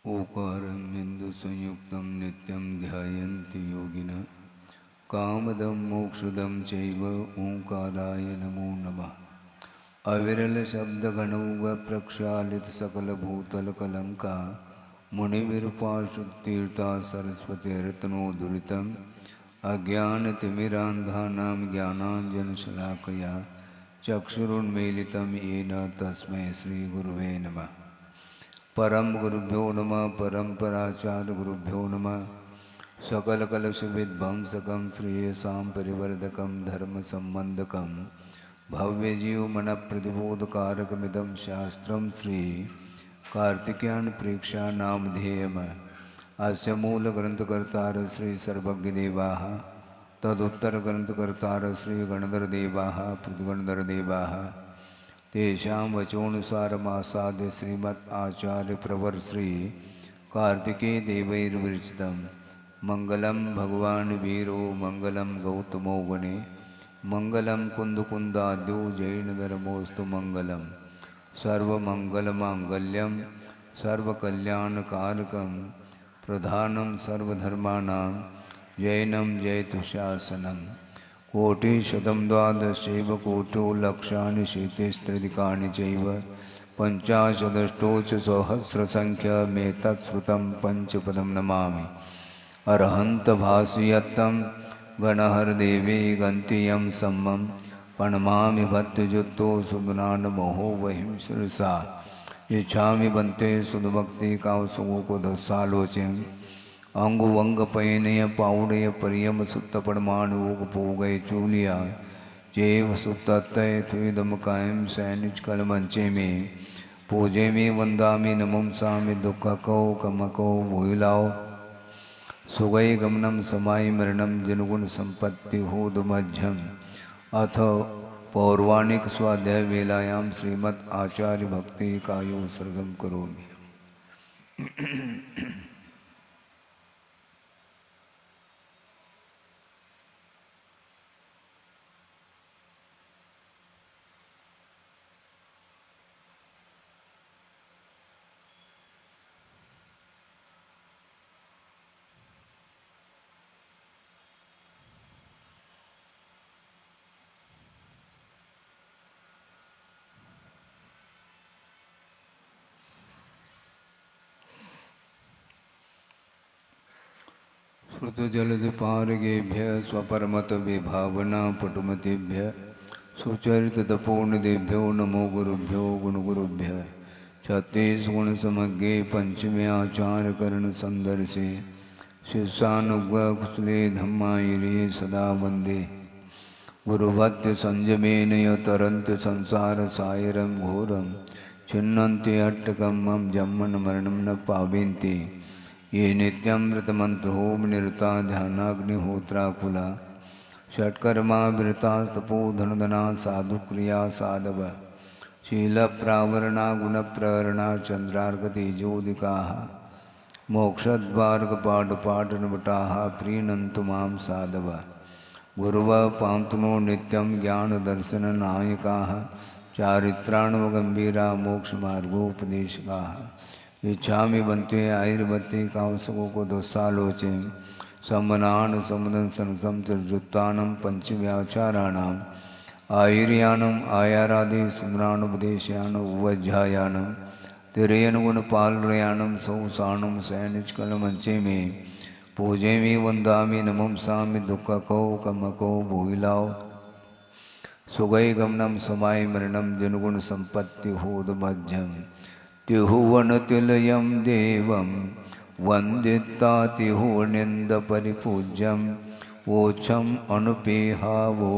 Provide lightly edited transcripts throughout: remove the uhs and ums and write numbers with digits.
ओकारं बिन्दुसंयुक्तं नित्यं ध्यायन्ति योगिनः कामदं मोक्षदं चैव ओंकाराय नमो नमः। अविरलशब्दगणौघप्रक्षालितसकलभूतलकलङ्का मुनिविरूपाशुतीर्था सरस्वतीरत्नोद्धृतम् अज्ञानतिमिरान्धानां ज्ञानाञ्जनशलाकया चक्षुरुन्मीलितं येन तस्मै श्रीगुरुवे नमः। परम गुरुभ्यो नमः। परम्पराचार्य गुरुभ्यो नमः। सकलकलशविध्वंसकं श्रेयसां परिवर्धकं धर्मसम्बन्धकं भव्यजीवमनप्रतिबोधकारकमिदं शास्त्रं श्री कार्तिकेयन प्रेक्षा नामधेयम्। अस्य मूलग्रन्थकर्तार श्री सर्वज्ञदेवाः, तदुत्तरग्रन्थकर्तार श्री गणधरदेवाः प्रतिगणधरदेवाः। तेषां वचोनुसारमासाद्य श्रीमद् आचार्य प्रवर श्री कार्तिकेय देवैर्विरचितं मंगलम भगवान वीरो मंगलम गौतमो वने मंगलम कुंदकुंदाद्यो जैनधर्मोस्तु मंगलम सर्वमंगलमांगल्यम सर्वकल्याणकारकं प्रधानं सर्वधर्माणां जैनं जयतुशासनम्। कोटिशतं द्वादशैव कोटो लक्षानि शीतिस्त्रिदिकानि चैव पञ्चाशदष्टोच सहस्रसङ्ख्यमेतत्श्रुतं पञ्चपदं नमामि। अरहन्तभासयत्तं गणहरदेवे गन्तियं सम्मं प्रणमामि भक्तजुत्तो सुदनानमोहो वहिं शिरसा यच्छामि बन्ते सुदभक्ति कावसुगोकुदसालोचयम्। अंगु वंग पयनय पाउडय परियम सुत्त परमाणुग पोगय चूलिया जेव सुत्तय थुदम कायम सैनिच कलमंचे में पूजे में वंदामि नमम सामि दुख को कमको भूलाओ सुगय गमनम समाय मरणम जनगुण संपत्ति होद मध्यम। अथ पौर्वाणिक स्वाध्याय वेलायाम श्रीमद् आचार्य भक्ति कायो सर्गम करोमि। श्रुतजलधिपारगेभ्य स्वपरमत विभावना पटुमतेभ्य सुचरितपूर्णदेभ्यो नमो गुरुभ्यो गुणगुरुभ्य। छत्तीस गुण समज्ञे पंचमे आचार्य कर्ण संदर्शे शिष्यानुग्रह कुशले धम्मायिरे सदा वंदे गुरुभक्ति संयमेन तरन्ति संसार सायरं घोरं छिन्नन्ति अट्टकं मम जन्मन मरणं न पावन्ति ये नित्यमृतमन्त्रोम निरता ध्यानाग्निहोत्राकुला षट्कर्मा विरतास्तपो धनधना साधुक्रिया साधव शीलप्रावरणा गुणप्रहरणा चन्द्रार्कतेजोदिकाः मोक्षद्वारकपाटपाटनवटाः प्रीणन्तु मां साधव गुरुवः पान्तु नो नित्यं ज्ञानदर्शननायकाः चारित्राणवगम्भीरा मोक्षमार्गोपदेशकाः। इच्छामि बन्ते आयुर्वते कांसको दोस्सालोचयं सम्मनान समुदं सनसं त्रिजुत्तानं पंचव्याचाराणाम् आयुर्यानम् आयारादि स्मरानुपदेशयानम् उवज्झायानं तिरयनुगुणपालयानं सौसानं सैनिचकलमंचे में पूजे में वंदामि नमं सामि दुःखको कमको भूलाओ सुगय गमनम समाय मरणम जनगुण संपत्ति होद मध्यम। तिहुवनतिलयं देवं वन्दिता तिहुर्निन्दपरिपूज्यं वोच्छम् अनुपेहावो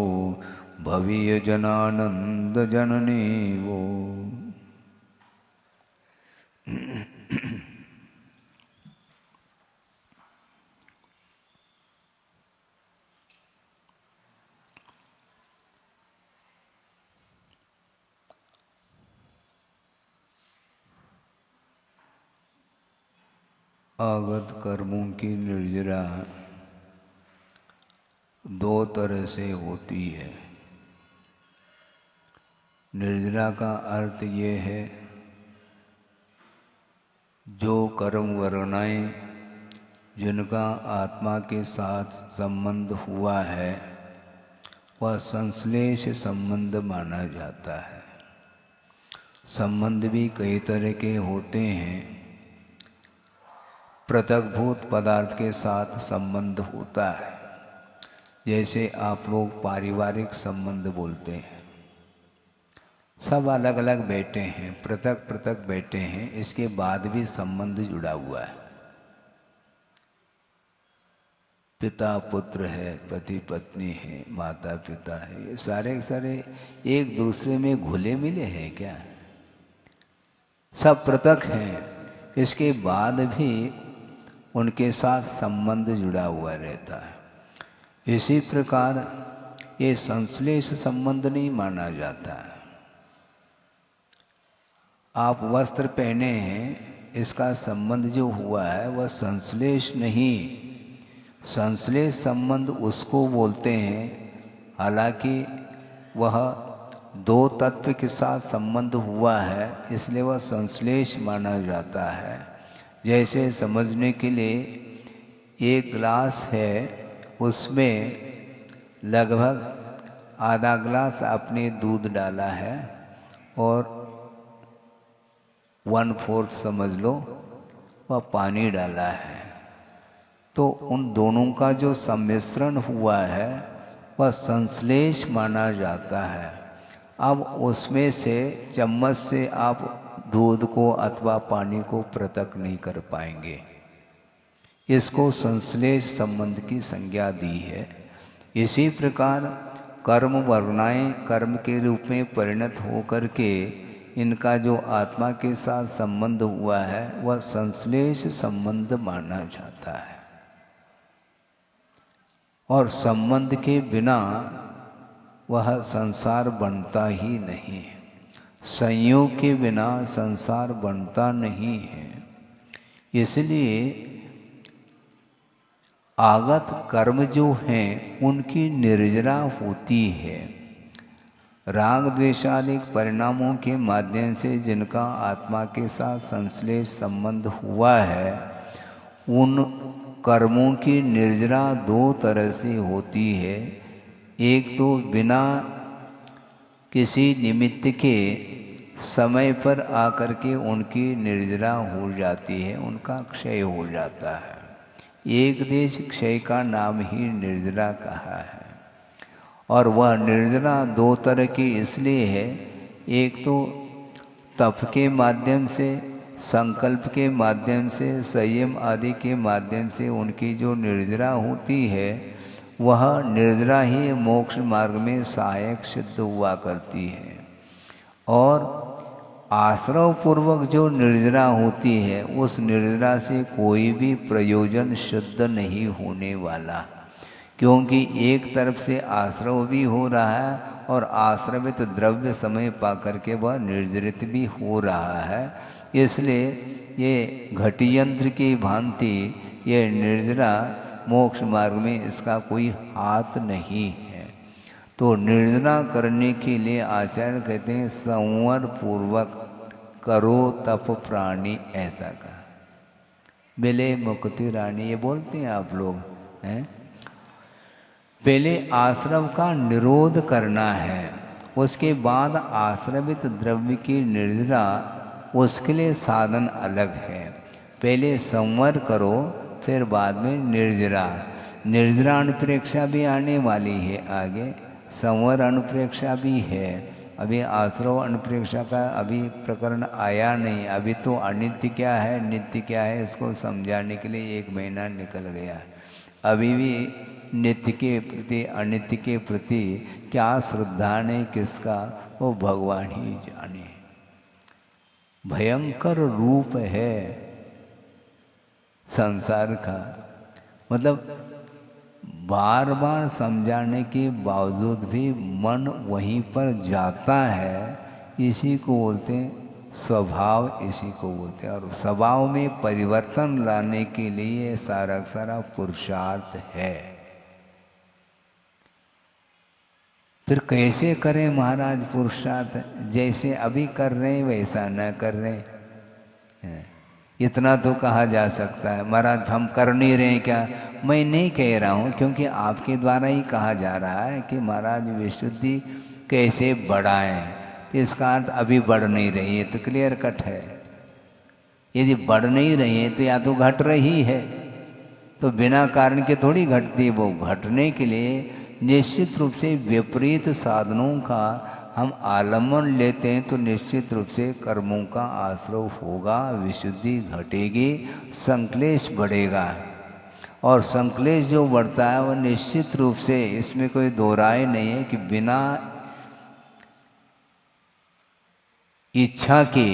भवीयजनानन्दजननी वो। आगत कर्मों की निर्जरा दो तरह से होती है। निर्जरा का अर्थ ये है जो कर्म वर्णाएं जिनका आत्मा के साथ संबंध हुआ है वह संश्लेष संबंध माना जाता है। संबंध भी कई तरह के होते हैं। पृथकभूत पदार्थ के साथ संबंध होता है, जैसे आप लोग पारिवारिक संबंध बोलते हैं। सब अलग अलग बैठे हैं, पृथक पृथक बैठे हैं, इसके बाद भी संबंध जुड़ा हुआ है। पिता पुत्र है, पति पत्नी है, माता पिता है, ये सारे के सारे एक दूसरे में घुले मिले हैं क्या? सब पृथक हैं, इसके बाद भी उनके साथ संबंध जुड़ा हुआ रहता है। इसी प्रकार ये संश्लेष संबंध नहीं माना जाता है। आप वस्त्र पहने हैं, इसका संबंध जो हुआ है वह संश्लेष नहीं, संश्लेष संबंध उसको बोलते हैं। हालांकि वह दो तत्व के साथ संबंध हुआ है, इसलिए वह संश्लेष माना जाता है। जैसे समझने के लिए एक गिलास है, उसमें लगभग आधा गिलास आपने दूध डाला है और 1/4 समझ लो वह पानी डाला है। तो उन दोनों का जो सम्मिश्रण हुआ है वह संश्लेष माना जाता है। अब उसमें से चम्मच से आप दूध को अथवा पानी को पृथक नहीं कर पाएंगे। इसको संश्लेष संबंध की संज्ञा दी है। इसी प्रकार कर्म वर्णाएं कर्म के रूप में परिणत होकर के इनका जो आत्मा के साथ संबंध हुआ है वह संश्लेष संबंध माना जाता है। और संबंध के बिना वह संसार बनता ही नहीं है। संयोग के बिना संसार बनता नहीं है। इसलिए आगत कर्म जो हैं उनकी निर्जरा होती है। राग द्वेषादिक परिणामों के माध्यम से जिनका आत्मा के साथ संश्लेष संबंध हुआ है, उन कर्मों की निर्जरा दो तरह से होती है। एक तो बिना किसी निमित्त के समय पर आकर के उनकी निर्जरा हो जाती है, उनका क्षय हो जाता है। एक देश क्षय का नाम ही निर्जरा कहा है। और वह निर्जरा दो तरह की इसलिए है, एक तो तप के माध्यम से, संकल्प के माध्यम से, संयम आदि के माध्यम से उनकी जो निर्जरा होती है वह निर्जरा ही मोक्ष मार्ग में सहायक सिद्ध हुआ करती है। और आश्रव पूर्वक जो निर्जरा होती है उस निर्जरा से कोई भी प्रयोजन सिद्ध नहीं होने वाला, क्योंकि एक तरफ से आश्रव भी हो रहा है और आश्रवित द्रव्य समय पा करके वह निर्जरित भी हो रहा है। इसलिए ये घटियंत्र की भांति ये निर्जरा मोक्ष मार्ग में इसका कोई हाथ नहीं है। तो निर्जरा करने के लिए आचार्य कहते हैं संवर पूर्वक करो तप प्राणी, ऐसा कहा। मिले मुक्ति रानी, ये बोलते हैं आप लोग हैं। पहले आश्रव का निरोध करना है, उसके बाद आश्रवित द्रव्य की निर्जरा, उसके लिए साधन अलग है। पहले संवर करो, फिर बाद में निर्जरा। निर्जरा अनुप्रेक्षा भी आने वाली है आगे, संवर अनुप्रेक्षा भी है। अभी आश्रव अनुप्रेक्षा का अभी प्रकरण आया नहीं। अभी तो अनित्य क्या है नित्य क्या है इसको समझाने के लिए 1 महीना निकल गया। अभी भी नित्य के प्रति अनित्य के प्रति क्या श्रद्धा नहीं किसका, वो भगवान ही जाने। भयंकर रूप है संसार का। मतलब बार बार समझाने के बावजूद भी मन वहीं पर जाता है। इसी को बोलते हैं स्वभाव, इसी को बोलते हैं। और स्वभाव में परिवर्तन लाने के लिए सारा सारा पुरुषार्थ है। फिर कैसे करें महाराज पुरुषार्थ? जैसे अभी कर रहे हैं वैसा न कर रहे हैं। इतना तो कहा जा सकता है। महाराज हम कर नहीं रहे हैं क्या? मैं नहीं कह रहा हूँ, क्योंकि आपके द्वारा ही कहा जा रहा है कि महाराज विशुद्धि कैसे बढ़ाएं, तो इसका अर्थ अभी बढ़ नहीं रही है, तो क्लियर कट है। यदि बढ़ नहीं रही है तो या तो घट रही है, तो बिना कारण के थोड़ी घटती। वो घटने के लिए निश्चित रूप से विपरीत साधनों का हम आलम्बन लेते हैं, तो निश्चित रूप से कर्मों का आश्रय होगा, विशुद्धि घटेगी, संक्लेश बढ़ेगा। और संक्लेश जो बढ़ता है वह निश्चित रूप से, इसमें कोई दो राय नहीं है कि बिना इच्छा के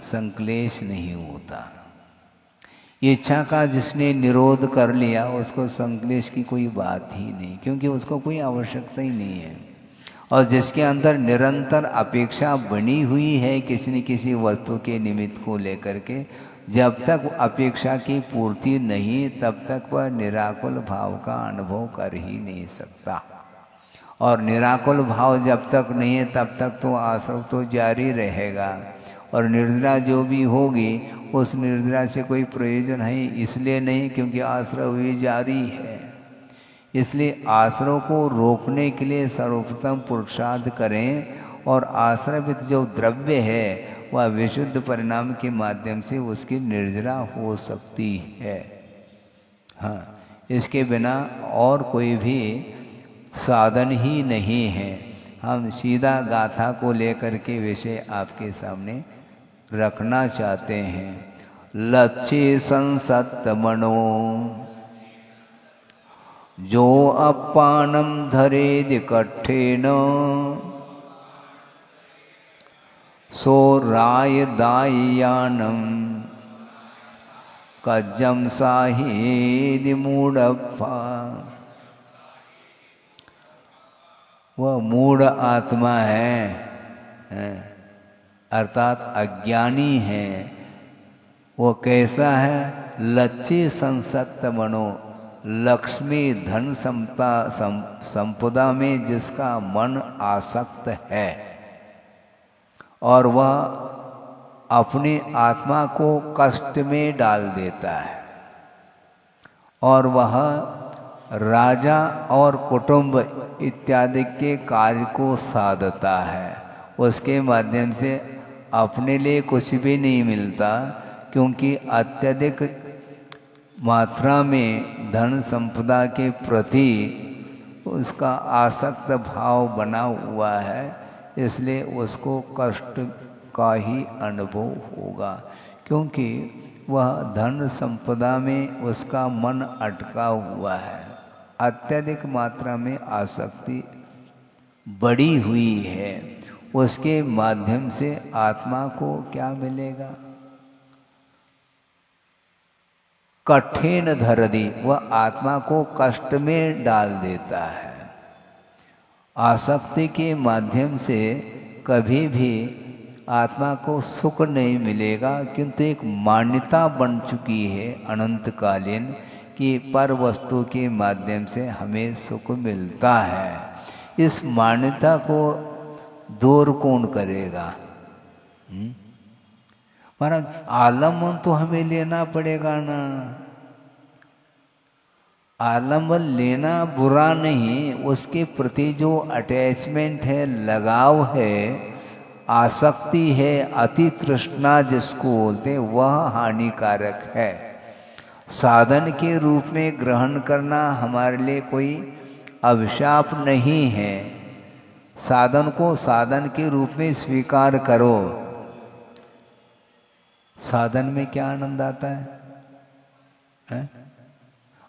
संक्लेश नहीं होता। इच्छा का जिसने निरोध कर लिया उसको संक्लेश की कोई बात ही नहीं, क्योंकि उसको कोई आवश्यकता ही नहीं है। और जिसके अंदर निरंतर अपेक्षा बनी हुई है किसी न किसी वस्तु के निमित्त को लेकर के, जब तक अपेक्षा की पूर्ति नहीं तब तक वह निराकुल भाव का अनुभव कर ही नहीं सकता। और निराकुल भाव जब तक नहीं है तब तक तो आश्रव तो जारी रहेगा। और निर्जरा जो भी होगी उस निर्जरा से कोई प्रयोजन है इसलिए नहीं क्योंकि आश्रव ही जारी है। इसलिए आश्रव को रोकने के लिए सर्वप्रथम पुरुषार्थ करें, और आश्रवित जो द्रव्य है वह विशुद्ध परिणाम के माध्यम से उसकी निर्जरा हो सकती है। हाँ, इसके बिना और कोई भी साधन ही नहीं है। हम सीधा गाथा को लेकर के विषय आपके सामने रखना चाहते हैं। लक्ष्य संसत मनो जो अपानम धरेद कट्ठेन सो राय दायानम कज्जम साहिद मूढ़फा। वह मूढ़ आत्मा है, अर्थात अज्ञानी है। वो कैसा है? लक्ष्य संसत्त मनो, लक्ष्मी धन संपदा में जिसका मन आसक्त है और वह अपनी आत्मा को कष्ट में डाल देता है, और वह राजा और कुटुंब इत्यादि के कार्य को साधता है। उसके माध्यम से अपने लिए कुछ भी नहीं मिलता, क्योंकि अत्यधिक मात्रा में धन संपदा के प्रति उसका आसक्त भाव बना हुआ है, इसलिए उसको कष्ट का ही अनुभव होगा, क्योंकि वह धन संपदा में उसका मन अटका हुआ है। अत्यधिक मात्रा में आसक्ति बढ़ी हुई है, उसके माध्यम से आत्मा को क्या मिलेगा? कठिन धरदी, वह आत्मा को कष्ट में डाल देता है। आसक्ति के माध्यम से कभी भी आत्मा को सुख नहीं मिलेगा, किंतु एक मान्यता बन चुकी है अनंतकालीन कि पर वस्तु के माध्यम से हमें सुख मिलता है। इस मान्यता को दूर कौन करेगा? महाराज आलम्बन तो हमें लेना पड़ेगा ना। आलम्बन लेना बुरा नहीं, उसके प्रति जो अटैचमेंट है, लगाव है, आसक्ति है, अति तृष्णा जिसको बोलते वह हानिकारक है। साधन के रूप में ग्रहण करना हमारे लिए कोई अभिशाप नहीं है। साधन को साधन के रूप में स्वीकार करो। साधन में क्या आनंद आता है?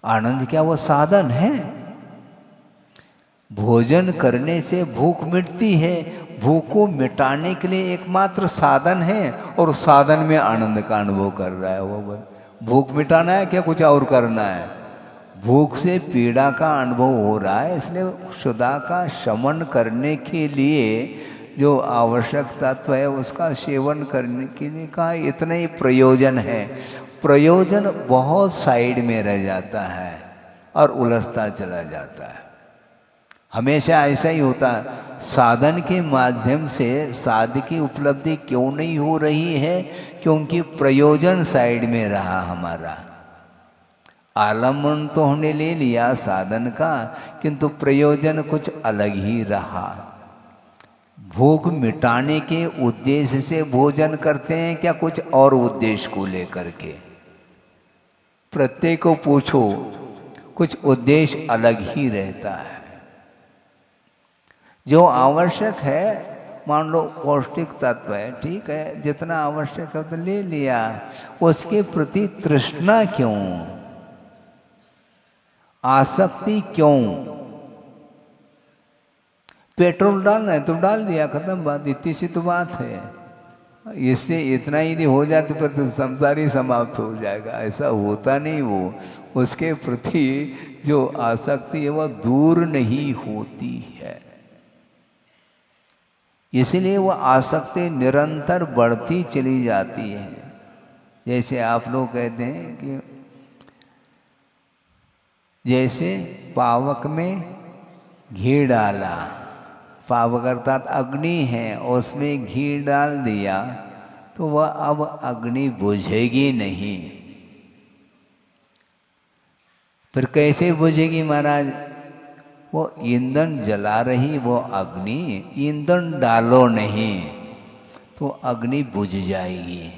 आनंद क्या वो साधन है? भोजन करने से भूख मिटती है, भूख को मिटाने के लिए एकमात्र साधन है, और साधन में आनंद का अनुभव कर रहा है वो। भूख मिटाना है क्या कुछ और करना है? भूख से पीड़ा का अनुभव हो रहा है, इसलिए क्षुधा का शमन करने के लिए जो आवश्यक तत्व है उसका सेवन करने के लिए का इतना ही प्रयोजन है। प्रयोजन बहुत साइड में रह जाता है और उलझता चला जाता है। हमेशा ऐसा ही होता है। साधन के माध्यम से साध की उपलब्धि क्यों नहीं हो रही है? क्योंकि प्रयोजन साइड में रहा हमारा। आलम्बन तो हमने ले लिया साधन का, किंतु प्रयोजन कुछ अलग ही रहा। भूख मिटाने के उद्देश्य से भोजन करते हैं क्या कुछ और उद्देश्य को लेकर के? प्रत्येक को पूछो, कुछ उद्देश्य अलग ही रहता है। जो आवश्यक है, मान लो पौष्टिक तत्व है, ठीक है, जितना आवश्यक है तो ले लिया। उसके प्रति तृष्णा क्यों, आसक्ति क्यों? पेट्रोल डालना है तो डाल दिया, खत्म बात, इतनी सी तो बात है। इससे इतना ही हो जाए तो फिर तो संसार ही समाप्त हो जाएगा। ऐसा होता नहीं। वो उसके प्रति जो आसक्ति है वह दूर नहीं होती है, इसलिए वह आसक्ति निरंतर बढ़ती चली जाती है। जैसे आप लोग कहते हैं कि जैसे पावक में घी डाला, पावक अर्थात अग्नि है, उसमें घी डाल दिया तो वह अब अग्नि बुझेगी नहीं। फिर कैसे बुझेगी महाराज? वो ईंधन जला रही वो अग्नि, ईंधन डालो नहीं तो अग्नि बुझ जाएगी।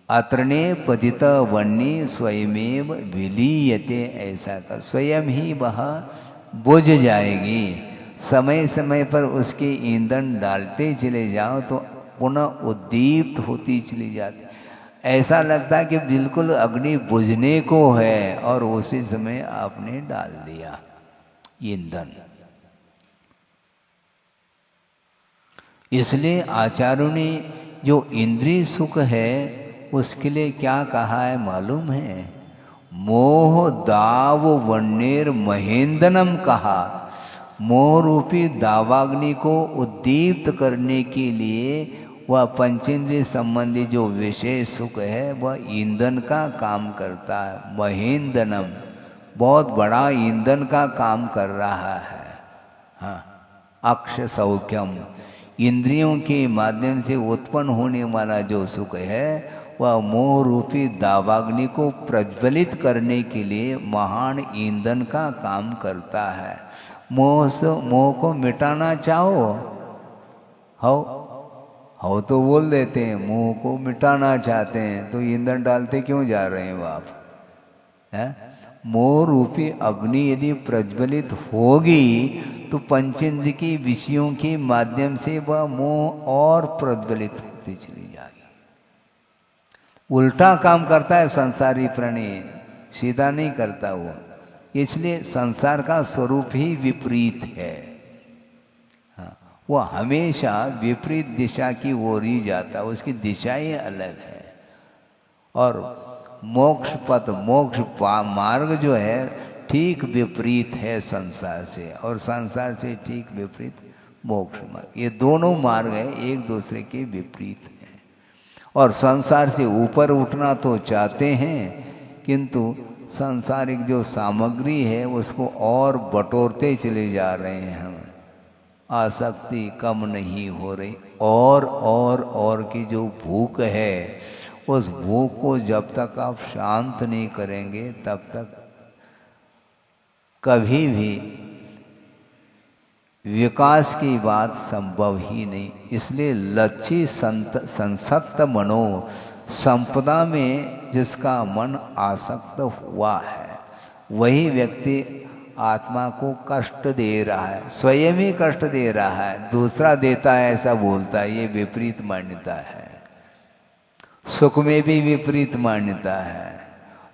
अत्रणे पतित वन्नी स्वयमेव विलीयते, ऐसा कर स्वयं ही वह बुझ जाएगी। समय समय पर उसके ईंधन डालते चले जाओ तो पुनः उद्दीप्त होती चली जाती। ऐसा लगता है कि बिल्कुल अग्नि बुझने को है और उसी समय आपने डाल दिया ईंधन। इसलिए आचार्यों ने जो इंद्रिय सुख है उसके लिए क्या कहा है मालूम है? मोह दाव वन्नेर महेंद्रनम कहा। मोह रूपी दावाग्नि को उद्दीप्त करने के लिए वह पंचेंद्रिय संबंधी जो विशेष सुख है वह ईंधन का काम करता है। महेंद्रनम, बहुत बड़ा ईंधन का काम कर रहा है। हाँ, अक्ष सौख्यम, इंद्रियों के माध्यम से उत्पन्न होने वाला जो सुख है वह मोह रूपी दावाग्नि को प्रज्वलित करने के लिए महान ईंधन का काम करता है। मोह को मिटाना चाहो, हो तो बोल देते हैं मोह को मिटाना चाहते हैं, तो ईंधन डालते क्यों जा रहे हैं आप? है मोह रूपी अग्नि यदि प्रज्वलित होगी तो पंचेंद्र के विषयों के माध्यम से वह मोह और प्रज्वलित होती चली जाएगी। उल्टा काम करता है संसारी प्राणी, सीधा नहीं करता वो। इसलिए संसार का स्वरूप ही विपरीत है। हाँ, वो हमेशा विपरीत दिशा की ओर ही जाता है, उसकी दिशा ही अलग है। और मोक्ष पथ, मोक्ष मार्ग जो है ठीक विपरीत है संसार से, और संसार से ठीक विपरीत मोक्ष मार्ग। ये दोनों मार्ग है एक दूसरे के विपरीत हैं। और संसार से ऊपर उठना तो चाहते हैं, किंतु सांसारिक जो सामग्री है उसको और बटोरते चले जा रहे हैं हम। आसक्ति कम नहीं हो रही, और की जो भूख है, उस भूख को जब तक आप शांत नहीं करेंगे तब तक कभी भी विकास की बात संभव ही नहीं। इसलिए लक्ष्य संसक्त मनो, संपदा में जिसका मन आसक्त हुआ है वही व्यक्ति आत्मा को कष्ट दे रहा है, स्वयं ही कष्ट दे रहा है। दूसरा देता है ऐसा बोलता है, ये विपरीत मान्यता है। सुख में भी विपरीत मान्यता है,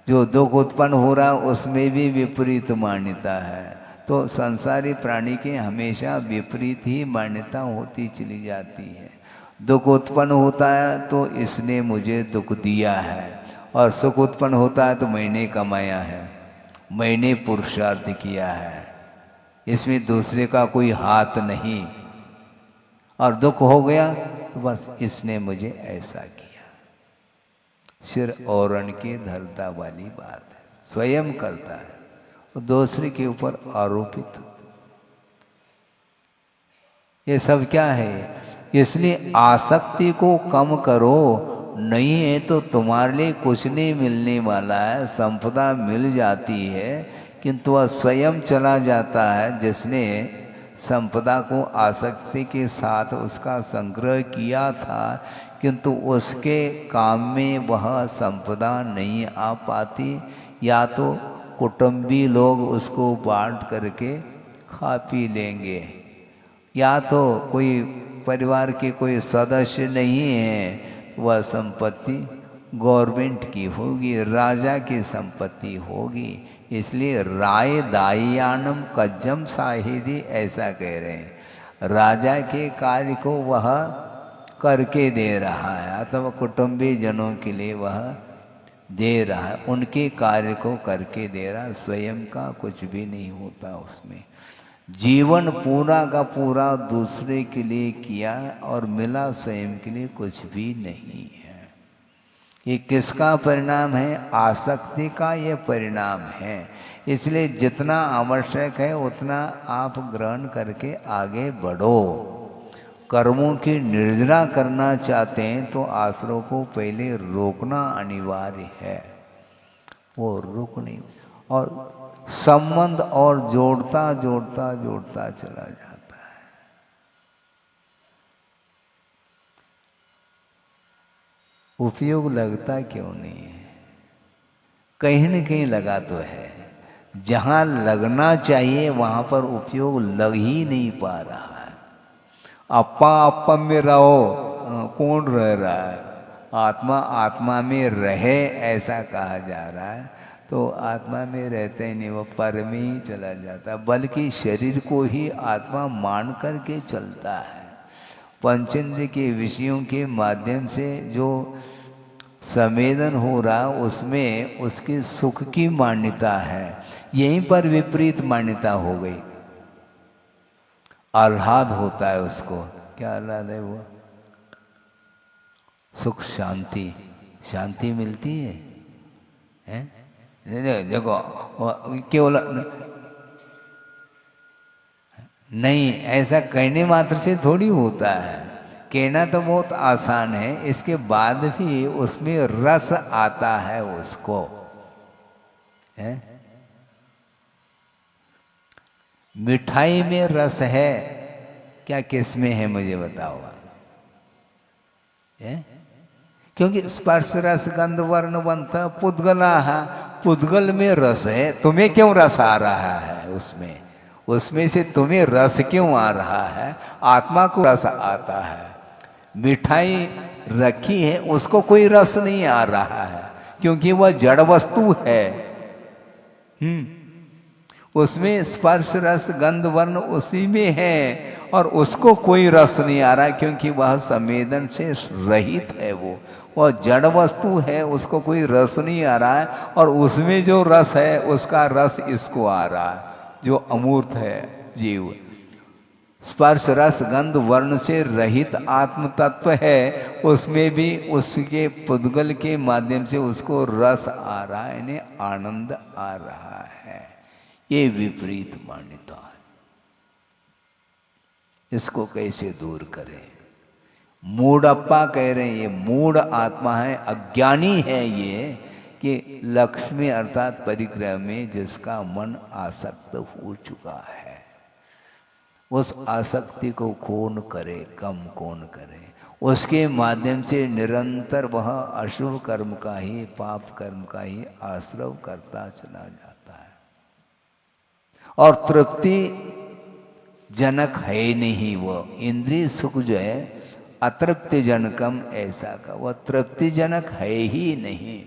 जो दुख उत्पन्न हो रहा है उसमें भी विपरीत मान्यता है। तो संसारी प्राणी के हमेशा विपरीत ही मान्यता होती चली जाती है। दुख उत्पन्न होता है तो इसने मुझे दुख दिया है, और सुख उत्पन्न होता है तो मैंने कमाया है, मैंने पुरुषार्थ किया है, इसमें दूसरे का कोई हाथ नहीं। और दुख हो गया तो बस इसने मुझे ऐसा किया। सिर औरण के धरता वाली बात है, स्वयं करता है और दूसरे के ऊपर आरोपित। ये सब क्या है? इसलिए आसक्ति को कम करो, नहीं है तो तुम्हारे लिए कुछ नहीं मिलने वाला है। संपदा मिल जाती है किंतु वह स्वयं चला जाता है। जिसने संपदा को आसक्ति के साथ उसका संग्रह किया था, किंतु उसके काम में वह संपदा नहीं आ पाती, या तो कुटुंबी लोग उसको बांट करके खा पी लेंगे, या तो कोई परिवार के कोई सदस्य नहीं है, वह संपत्ति गवर्नमेंट की होगी, राजा की संपत्ति होगी। इसलिए राय दायानम कज्जम साहिदी ऐसा कह रहे हैं। राजा के कार्य को वह करके दे रहा है, अथवा कुटुंबी जनों के लिए वह दे रहा है, उनके कार्य को करके दे रहा है, स्वयं का कुछ भी नहीं होता उसमें। जीवन पूरा का पूरा दूसरे के लिए किया और मिला स्वयं के लिए कुछ भी नहीं है। ये किसका परिणाम है? आसक्ति का ये परिणाम है। इसलिए जितना आवश्यक है उतना आप ग्रहण करके आगे बढ़ो। कर्मों की निर्जरा करना चाहते हैं तो आश्रव को पहले रोकना अनिवार्य है, वो रुक नहीं, और संबंध और जोड़ता जोड़ता जोड़ता चला जाता है। उपयोग लगता क्यों नहीं है? कहीं न कहीं लगा तो है, जहां लगना चाहिए वहां पर उपयोग लग ही नहीं पा रहा है। अप्पा अप्पा में रहो, कौन रह रहा है? आत्मा आत्मा में रहे ऐसा कहा जा रहा है, तो आत्मा में रहते नहीं, वो पर में ही चला जाता है, बल्कि शरीर को ही आत्मा मान कर के चलता है। पंचेंद्र के विषयों के माध्यम से जो संवेदन हो रहा उसमें उसके सुख की मान्यता है, यहीं पर विपरीत मान्यता हो गई। आह्लाद होता है उसको, क्या आह्लाद है वो? सुख शांति, शांति मिलती है, हैं? देखो केवल नहीं, ऐसा कहने मात्र से थोड़ी होता है। कहना तो बहुत आसान है, इसके बाद भी उसमें रस आता है उसको, है? मिठाई में रस है क्या? किसमें है मुझे बताओ, है? क्योंकि स्पर्श रस गंध वर्ण बनता पुद्गला है, पुद्गल में रस है, तुम्हें क्यों रस आ रहा है उसमें? उसमें से तुम्हें रस क्यों आ रहा है? आत्मा को रस आता है। मिठाई रखी है, उसको कोई रस नहीं आ रहा है, क्योंकि वह जड़ वस्तु है। उसमें स्पर्श रस गंध वर्ण उसी में है, और उसको कोई रस नहीं आ रहा, क्योंकि वह संवेदन से रहित है। वह जड़ वस्तु है, उसको कोई रस नहीं आ रहा है, और उसमें जो रस है उसका रस इसको आ रहा है, जो अमूर्त है जीव। स्पर्श रस गंध वर्ण से रहित आत्म तत्व है, उसमें भी उसके पुद्गल के माध्यम से उसको रस आ रहा है, यानी आनंद आ रहा है। ये विपरीत मान्यता है, इसको कैसे दूर करें? मूढ़प्पा कह रहे हैं, ये मूढ़ आत्मा है, अज्ञानी है ये, कि लक्ष्मी अर्थात परिग्रह में जिसका मन आसक्त हो चुका है, उस आसक्ति को कौन करे, कम कौन करे? उसके माध्यम से निरंतर वह अशुभ कर्म का ही, पाप कर्म का ही आश्रव करता चला जाता है, और तृप्ति जनक है नहीं। वो इंद्रिय सुख जो है अतृप्ति जनकम, ऐसा का वह तृप्ति जनक है ही नहीं।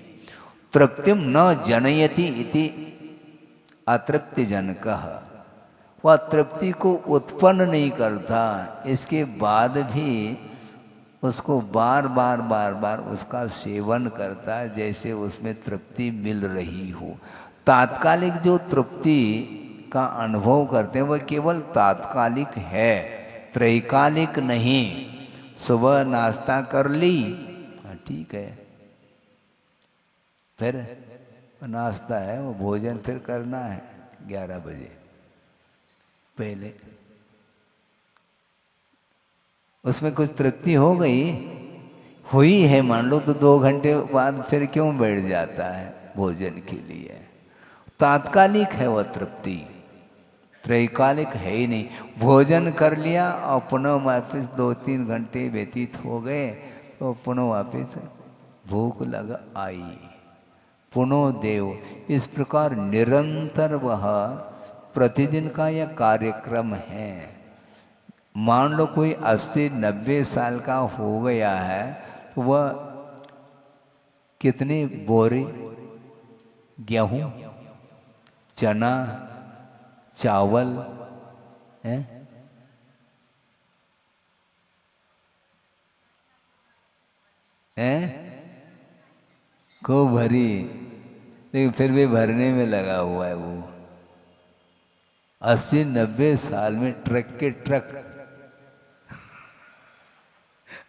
तृप्तिम न जनयति इति अतृप्ति जनकः, वह तृप्ति को उत्पन्न नहीं करता, इसके बाद भी उसको बार बार बार बार उसका सेवन करता है, जैसे उसमें तृप्ति मिल रही हो। तात्कालिक जो तृप्ति का अनुभव करते हैं वह केवल तात्कालिक है, त्रैकालिक नहीं। सुबह नाश्ता कर ली, ठीक है, फिर नाश्ता है, वो भोजन फिर करना है 11 बजे पहले, उसमें कुछ तृप्ति हो गई, हुई है मान लो, तो 2 घंटे बाद फिर क्यों बैठ जाता है भोजन के लिए? तात्कालिक है वह तृप्ति, त्रैकालिक है ही नहीं। भोजन कर लिया और पुनः वापिस 2-3 घंटे व्यतीत हो गए तो पुनः वापिस भूख लग आई, पुनः देव। इस प्रकार निरंतर वह प्रतिदिन का यह कार्यक्रम है। मान लो कोई 80-90 साल का हो गया है तो वह कितने बोरे गेहूं, चना, चावल को भरी, लेकिन फिर भी भरने में लगा हुआ है वो। 80-90 साल में ट्रक के ट्रक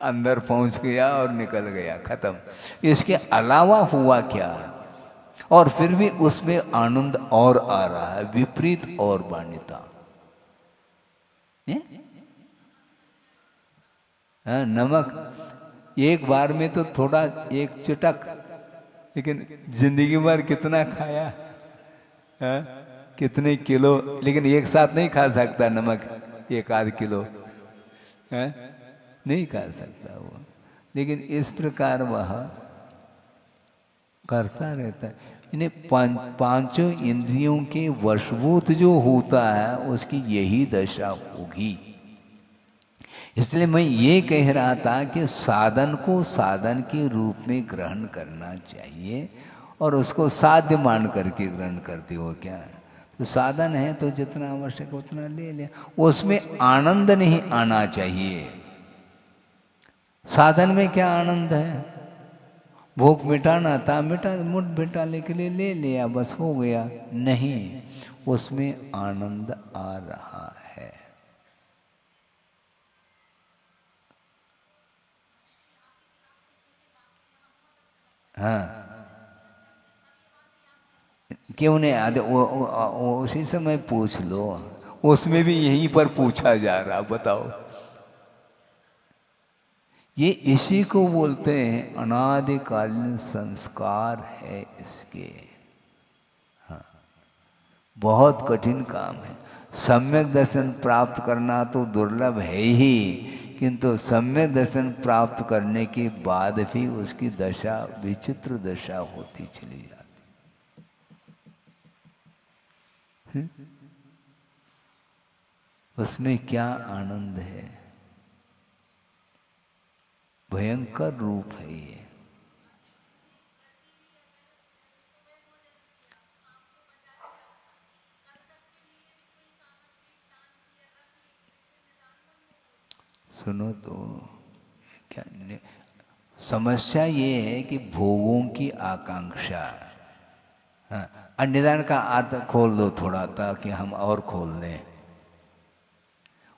अंदर पहुंच गया और निकल गया, खत्म। इसके अलावा हुआ क्या? और फिर भी उसमें आनंद और आ रहा है, विपरीत और मान्यता। नमक एक बार में तो थोड़ा, एक चुटक, लेकिन जिंदगी भर कितना खाया, कितने किलो, लेकिन एक साथ नहीं खा सकता नमक, 1-8 किलो नहीं खा सकता वो। लेकिन इस प्रकार वह करता रहता है। इन्हें पांचों इंद्रियों के वशभूत जो होता है उसकी यही दशा होगी। इसलिए मैं ये कह रहा था कि साधन को साधन के रूप में ग्रहण करना चाहिए और उसको साध्य मान करके ग्रहण करते हो क्या? तो साधन है तो जितना आवश्यक उतना ले लिया, उसमें आनंद नहीं आना चाहिए। साधन में क्या आनंद है? भूख मिटाना था, मुठ मिटाने के लिए ले लिया, बस हो गया। नहीं, उसमें आनंद आ रहा है। हाँ, क्यों नहीं आते? वो उसी समय पूछ लो, उसमें भी यहीं पर पूछा जा रहा। बताओ, ये इसी को बोलते हैं अनादिकालीन संस्कार है इसके। हाँ, बहुत कठिन काम है। सम्यक दर्शन प्राप्त करना तो दुर्लभ है ही, किंतु सम्यक दर्शन प्राप्त करने के बाद भी उसकी दशा विचित्र दशा होती चली जाती। उसमें क्या आनंद है, भयंकर रूप है ये। सुनो तो क्या समस्या ये है कि भोगों की आकांक्षा। हाँ, निदान का अर्थ खोल दो थोड़ा ताकि हम और खोल लें।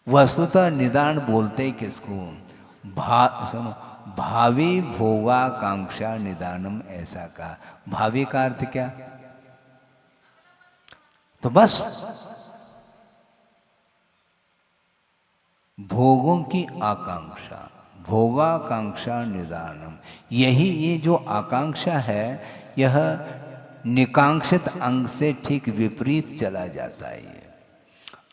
वस्तुतः निदान बोलते ही किसको? सुनो, भावी भोगाकांक्षा निदानम ऐसा कहा। भावी का अर्थ क्या? तो बस भोगों की आकांक्षा, भोगाकांक्षा निदानम, यही ये जो आकांक्षा है यह निकांक्षित अंग से ठीक विपरीत चला जाता है। ये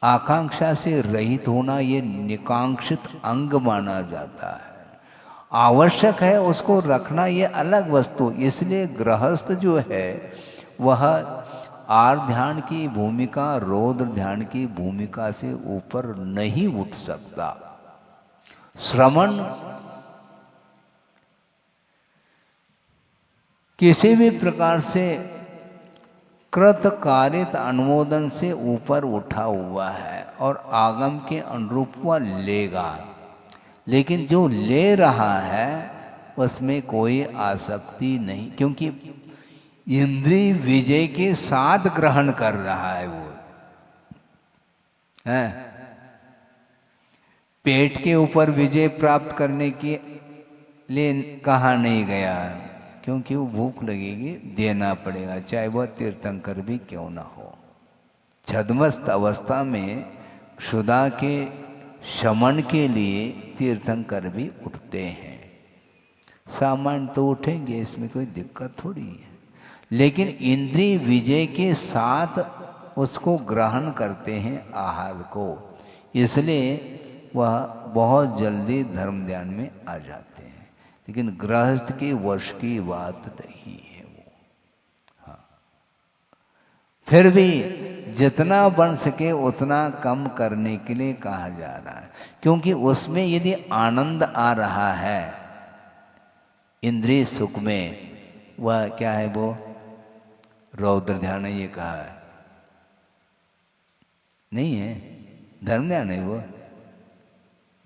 आकांक्षा से रहित होना ये निकांक्षित अंग माना जाता है। आवश्यक है उसको रखना, ये अलग वस्तु। इसलिए गृहस्थ जो है वह आर्ध ध्यान की भूमिका, रौद्र ध्यान की भूमिका से ऊपर नहीं उठ सकता। श्रवण किसी भी प्रकार से कृत कारित अनुमोदन से ऊपर उठा हुआ है और आगम के अनुरूप वह लेगा, लेकिन जो ले रहा है उसमें कोई आसक्ति नहीं, क्योंकि इंद्रिय विजय के साथ ग्रहण कर रहा है। वो है पेट के ऊपर विजय प्राप्त करने के लिए कहा नहीं गया, क्योंकि वो भूख लगेगी, देना पड़ेगा, चाहे वह तीर्थंकर भी क्यों ना हो। छद्मस्त अवस्था में क्षुधा के शमन के लिए तीर्थंकर भी उठते हैं। सामान्य तो उठेंगे, इसमें कोई दिक्कत थोड़ी है, लेकिन इंद्रिय विजय के साथ उसको ग्रहण करते हैं आहार को, इसलिए वह बहुत जल्दी धर्म ध्यान में आ जाते हैं। लेकिन गृहस्थ के वश की बात नहीं है वो। हाँ, फिर भी जितना बन सके उतना कम करने के लिए कहा जा रहा है, क्योंकि उसमें यदि आनंद आ रहा है इंद्रिय सुख में, वह क्या है, वो रौद्र ध्यान है, ये कहा है नहीं है, धर्म ध्यान है वो।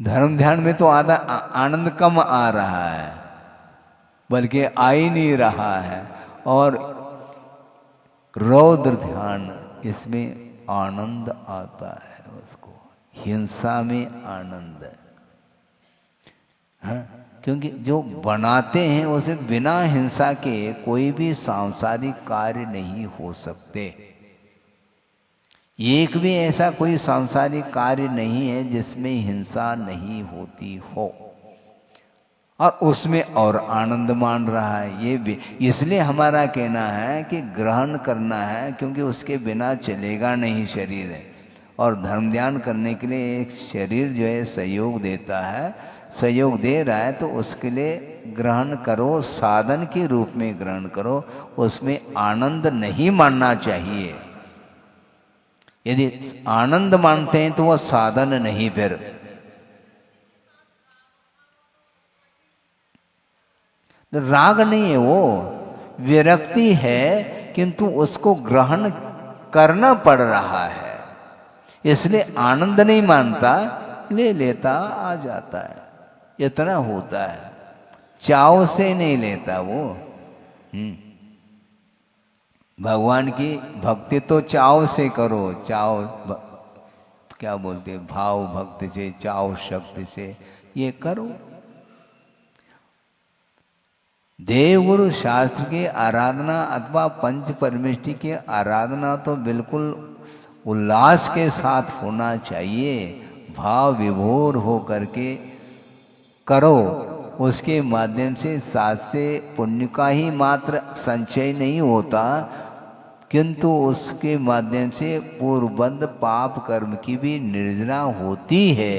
धर्म ध्यान में तो आधा आनंद कम आ रहा है, बल्कि आ ही नहीं रहा है, और रौद्र ध्यान इसमें आनंद आता है उसको, हिंसा में आनंद। हाँ, क्योंकि जो बनाते हैं उसे बिना हिंसा के कोई भी सांसारिक कार्य नहीं हो सकते। एक भी ऐसा कोई सांसारिक कार्य नहीं है जिसमें हिंसा नहीं होती हो, और उसमें और आनंद मान रहा है ये भी। इसलिए हमारा कहना है कि ग्रहण करना है, क्योंकि उसके बिना चलेगा नहीं शरीर है, और धर्म ध्यान करने के लिए एक शरीर जो है सहयोग देता है, सहयोग दे रहा है, तो उसके लिए ग्रहण करो, साधन के रूप में ग्रहण करो, उसमें आनंद नहीं मानना चाहिए। यदि आनंद मानते हैं तो वह साधन नहीं, फिर राग नहीं है, वो विरक्ति है, किंतु उसको ग्रहण करना पड़ रहा है, इसलिए आनंद नहीं मानता, ले लेता आ जाता है, इतना होता है, चाव से नहीं लेता वो। भगवान की भक्ति तो चाव से करो, चाव क्या बोलते, भाव भक्ति से, चाव शक्ति से ये करो। देवगुरु शास्त्र की आराधना अथवा पंच परमेष्टि की आराधना तो बिल्कुल उल्लास के साथ होना चाहिए, भाव विभोर हो करके करो। उसके माध्यम से साथ से पुण्य का ही मात्र संचय नहीं होता, किंतु उसके माध्यम से पूर्वबद्ध पाप कर्म की भी निर्जना होती है।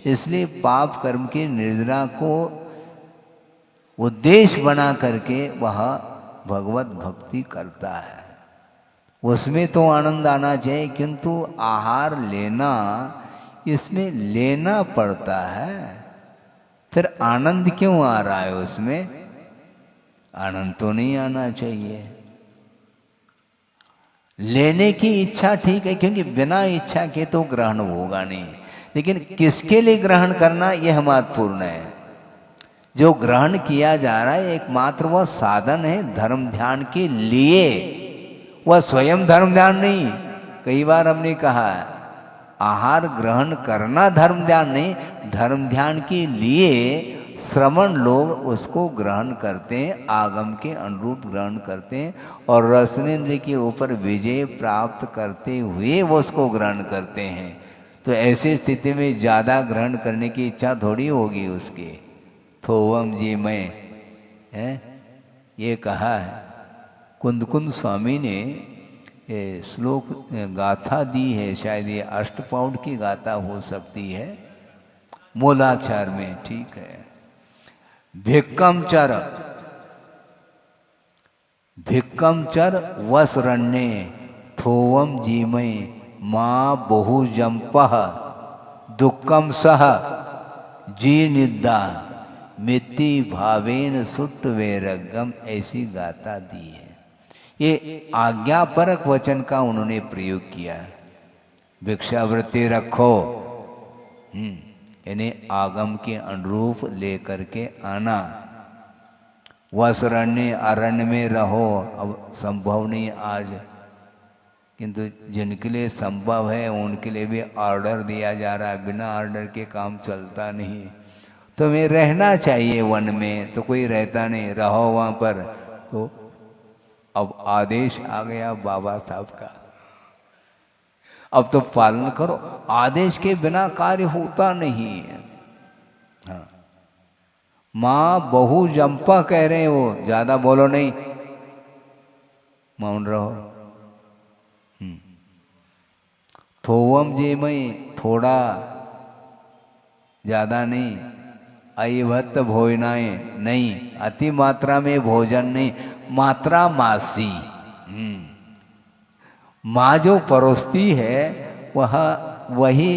इसलिए पाप कर्म की निर्जना को उद्देश्य बना करके वह भगवत भक्ति करता है, उसमें तो आनंद आना चाहिए, किंतु आहार लेना, इसमें लेना पड़ता है, फिर आनंद क्यों आ रहा है उसमें? आनंद तो नहीं आना चाहिए। लेने की इच्छा ठीक है, क्योंकि बिना इच्छा के तो ग्रहण होगा नहीं, लेकिन किसके लिए ग्रहण करना यह महत्वपूर्ण है। जो ग्रहण किया जा रहा है एकमात्र वह साधन है धर्म ध्यान के लिए, वह स्वयं धर्म ध्यान नहीं। कई बार हमने कहा है आहार ग्रहण करना धर्म ध्यान नहीं, धर्म ध्यान के लिए श्रवण लोग उसको ग्रहण करते हैं, आगम के अनुरूप ग्रहण करते हैं, और रसनेन्द्रिय के ऊपर विजय प्राप्त करते हुए वो उसको ग्रहण करते हैं। तो ऐसी स्थिति में ज़्यादा ग्रहण करने की इच्छा थोड़ी होगी उसकी। थोवम जी मैं है ये कहा है। कुंद स्वामी ने ये श्लोक गाथा दी है, शायद ये अष्टपाउंड की गाथा हो सकती है, मूलाक्षर में, ठीक है। भिक्कम चर वसरण्ये थोवम जीमय माँ बहुजम्पः दुक्कम सह जी निद्दा मित्ति भावेन सुट्ट वैरगम, ऐसी गाथा दी है। ये आज्ञापरक वचन का उन्होंने प्रयोग किया है। भिक्षावृत्ति रखो, यानी आगम के अनुरूप लेकर के आना। वसरण्य अरण्य में रहो, अब संभव नहीं आज, किंतु जिनके लिए संभव है उनके लिए भी ऑर्डर दिया जा रहा है, बिना ऑर्डर के काम चलता नहीं। तो मैं रहना चाहिए वन में, तो कोई रहता नहीं, रहो वहाँ पर। तो अब आदेश आ गया बाबा साहब का, अब तो पालन करो। आदेश के बिना कार्य होता नहीं है। हाँ, माँ बहु जंपा कह रहे हैं, वो ज्यादा बोलो नहीं, मौन रहो। थोवम जे में थोड़ा, ज्यादा नहीं। अयभत्त भोजनाए नहीं, अति मात्रा में भोजन नहीं, मात्रा मासी। माँ जो परोसती है वही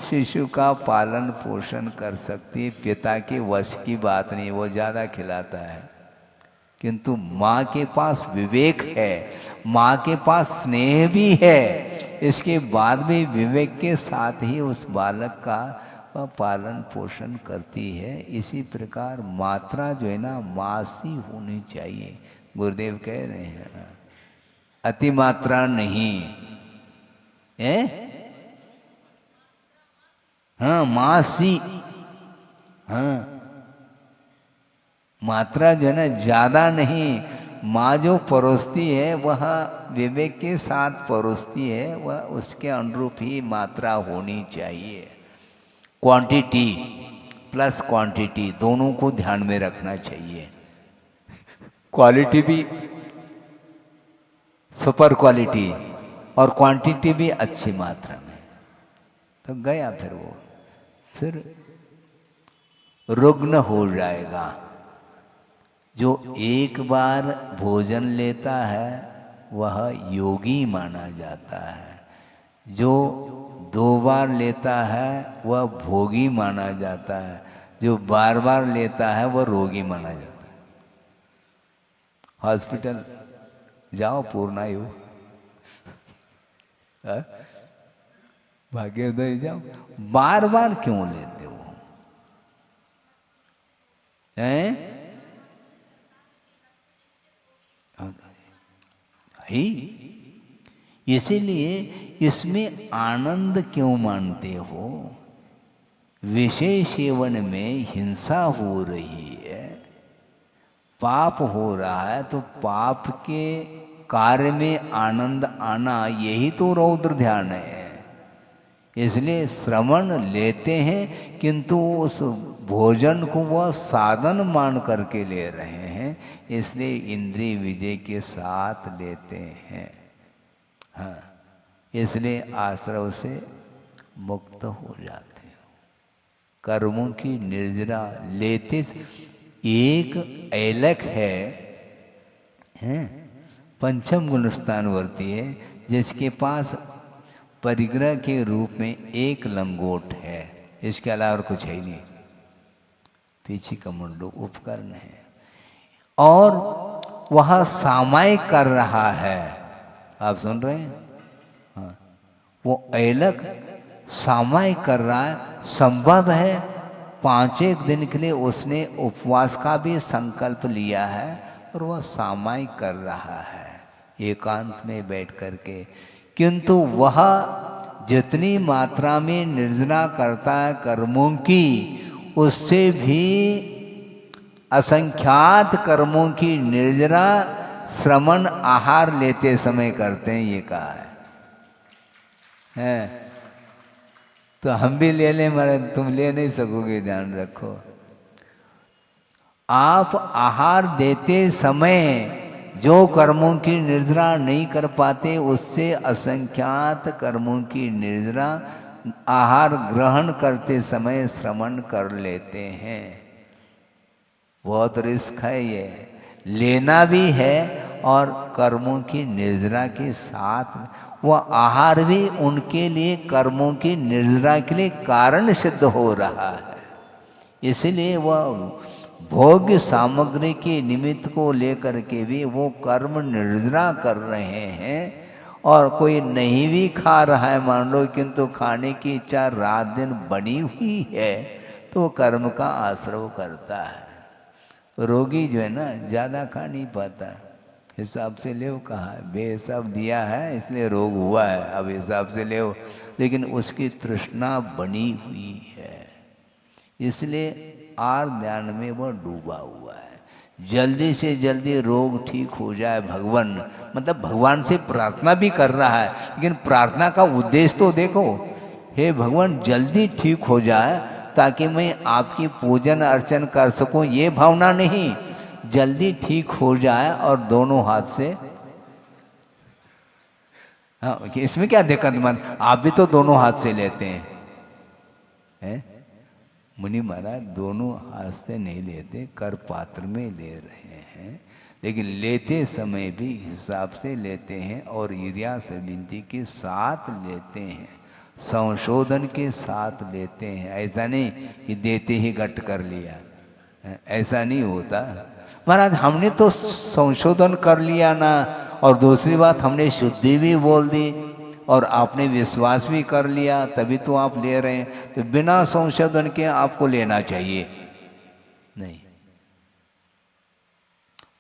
शिशु का पालन पोषण कर सकती है। पिता के वश की बात नहीं, वो ज्यादा खिलाता है। किंतु माँ के पास विवेक है, माँ के पास स्नेह भी है, इसके बाद भी विवेक के साथ ही उस बालक का पालन पोषण करती है। इसी प्रकार मात्रा जो है ना मासी होनी चाहिए। गुरुदेव कह रहे हैं अति मात्रा नहीं है। हाँ, मासी। हाँ, मात्रा जो है ना ज्यादा नहीं। माँ जो परोसती है वह विवेक के साथ परोसती है, वह उसके अनुरूप ही मात्रा होनी चाहिए। क्वांटिटी प्लस क्वांटिटी दोनों को ध्यान में रखना चाहिए। क्वालिटी भी सुपर क्वालिटी और क्वांटिटी भी अच्छी मात्रा में, तो गया फिर वो फिर रुग्ण हो जाएगा। जो एक बार भोजन लेता है वह योगी माना जाता है, जो 2 बार लेता है वह भोगी माना जाता है, जो बार बार लेता है वह रोगी माना जाता है। हॉस्पिटल जाओ पूर्णायु, भाग्योदय जाओ, बार बार क्यों लेते हो हैं? ही इसीलिए इसमें आनंद क्यों मानते हो? विषय सेवन में हिंसा हो रही है, पाप हो रहा है, तो पाप के कार्य में आनंद आना यही तो रौद्र ध्यान है। इसलिए श्रवण लेते हैं किंतु उस भोजन को वह साधन मान करके ले रहे हैं, इसलिए इंद्रिय विजय के साथ लेते हैं। हाँ, इसलिए आश्रव से मुक्त हो जाते हैं। कर्मों की निर्जरा लेते एक ऐलक है पंचम गुणस्थानवर्ती है, जिसके पास परिग्रह के रूप में एक लंगोट है, इसके अलावा कुछ है ही नहीं। पीछे का मुंडो उपकरण है और वह सामायिक कर रहा है। आप सुन रहे हैं? हाँ, वो ऐलक सामायिक कर रहा है। संभव है 5 दिन के लिए उसने उपवास का भी संकल्प लिया है और वह सामायिक कर रहा है एकांत में बैठ करके, किंतु वह जितनी मात्रा में निर्जरा करता है कर्मों की, उससे भी असंख्यात कर्मों की निर्जरा श्रवण आहार लेते समय करते हैं, ये कहा है। तो हम भी ले लें, मगर तुम ले नहीं सकोगे, ध्यान रखो। आप आहार देते समय जो कर्मों की निर्जरा नहीं कर पाते, उससे असंख्यात कर्मों की निर्जरा आहार ग्रहण करते समय श्रवण कर लेते हैं। बहुत रिस्क है, ये लेना भी है और कर्मों की निर्जरा के साथ वह आहार भी उनके लिए कर्मों की निर्जरा के लिए कारण सिद्ध हो रहा है। इसलिए वह भोग्य सामग्री के निमित्त को लेकर के भी वो कर्म निर्जरा कर रहे हैं। और कोई नहीं भी खा रहा है मान लो, किंतु खाने की इच्छा रात दिन बनी हुई है, तो वो कर्म का आश्रव करता है। रोगी जो है ना ज़्यादा खा नहीं पाता, हिसाब से ले कहा है, बेहिसाब दिया है इसलिए रोग हुआ है, अब हिसाब से ले, लेकिन उसकी तृष्णा बनी हुई है, इसलिए आर ध्यान में वह डूबा हुआ है। जल्दी से जल्दी रोग ठीक हो जाए भगवान, मतलब भगवान से प्रार्थना भी कर रहा है, लेकिन प्रार्थना का उद्देश्य तो देखो, हे भगवान जल्दी ठीक हो जाए ताकि मैं आपकी पूजन अर्चन कर सकूं, ये भावना नहीं, जल्दी ठीक हो जाए और दोनों हाथ से। हाँ, इसमें क्या दिक्कत मन, आप भी तो दोनों हाथ से लेते हैं? मुनि महाराज दोनों हाथ से नहीं लेते, कर पात्र में ले रहे हैं, लेकिन लेते समय भी हिसाब से लेते हैं और ईर्ष्या से विनती के साथ लेते हैं, संशोधन के साथ लेते हैं। ऐसा नहीं कि देते ही गट कर लिया, ऐसा नहीं होता महाराज। हमने तो संशोधन कर लिया ना, और दूसरी बात हमने शुद्धि भी बोल दी और आपने विश्वास भी कर लिया, तभी तो आप ले रहे हैं। तो बिना संशोधन के आपको लेना चाहिए नहीं।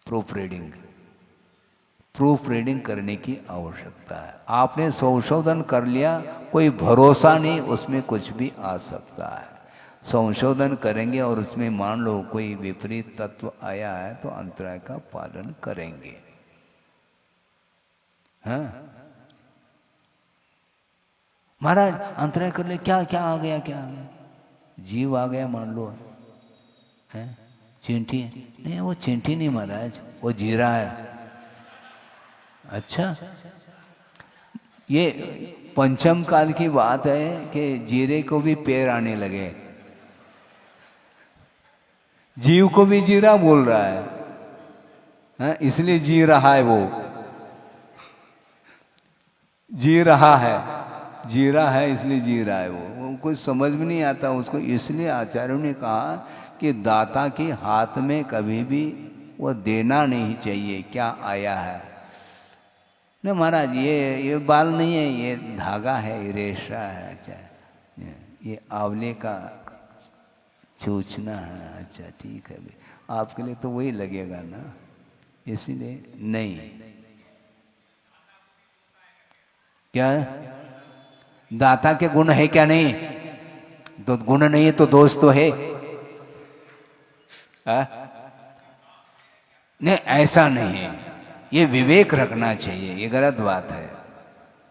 प्रूफ रीडिंग करने की आवश्यकता है। आपने संशोधन कर लिया, कोई भरोसा नहीं, उसमें कुछ भी आ सकता है। संशोधन करेंगे और उसमें मान लो कोई विपरीत तत्व आया है तो अंतराय का पालन करेंगे। हाँ महाराज अंतराय कर ले, क्या क्या आ गया, क्या आ गया? जीव आ गया मान लो, है चींटी नहीं, वो चींटी नहीं महाराज, वो जीरा है। अच्छा, ये पंचम काल की बात है कि जीरे को भी पैर आने लगे, जीव को भी जीरा बोल रहा है, इसलिए जी रहा है, वो जी रहा है, जीरा है इसलिए जी रहा है। वो कुछ समझ में नहीं आता उसको, इसलिए आचार्यों ने कहा कि दाता के हाथ में कभी भी वो देना नहीं चाहिए क्या आया है। न महाराज ये बाल नहीं है, ये धागा है, ये रेशा है, अच्छा ये आंवले का चूचना है, अच्छा ठीक है, आपके लिए तो वही लगेगा ना, इसीलिए नहीं। क्या दाता के गुण है क्या? नहीं, तो गुण नहीं है तो दोष तो है। नहीं ऐसा नहीं है, ये विवेक रखना चाहिए, ये गलत बात है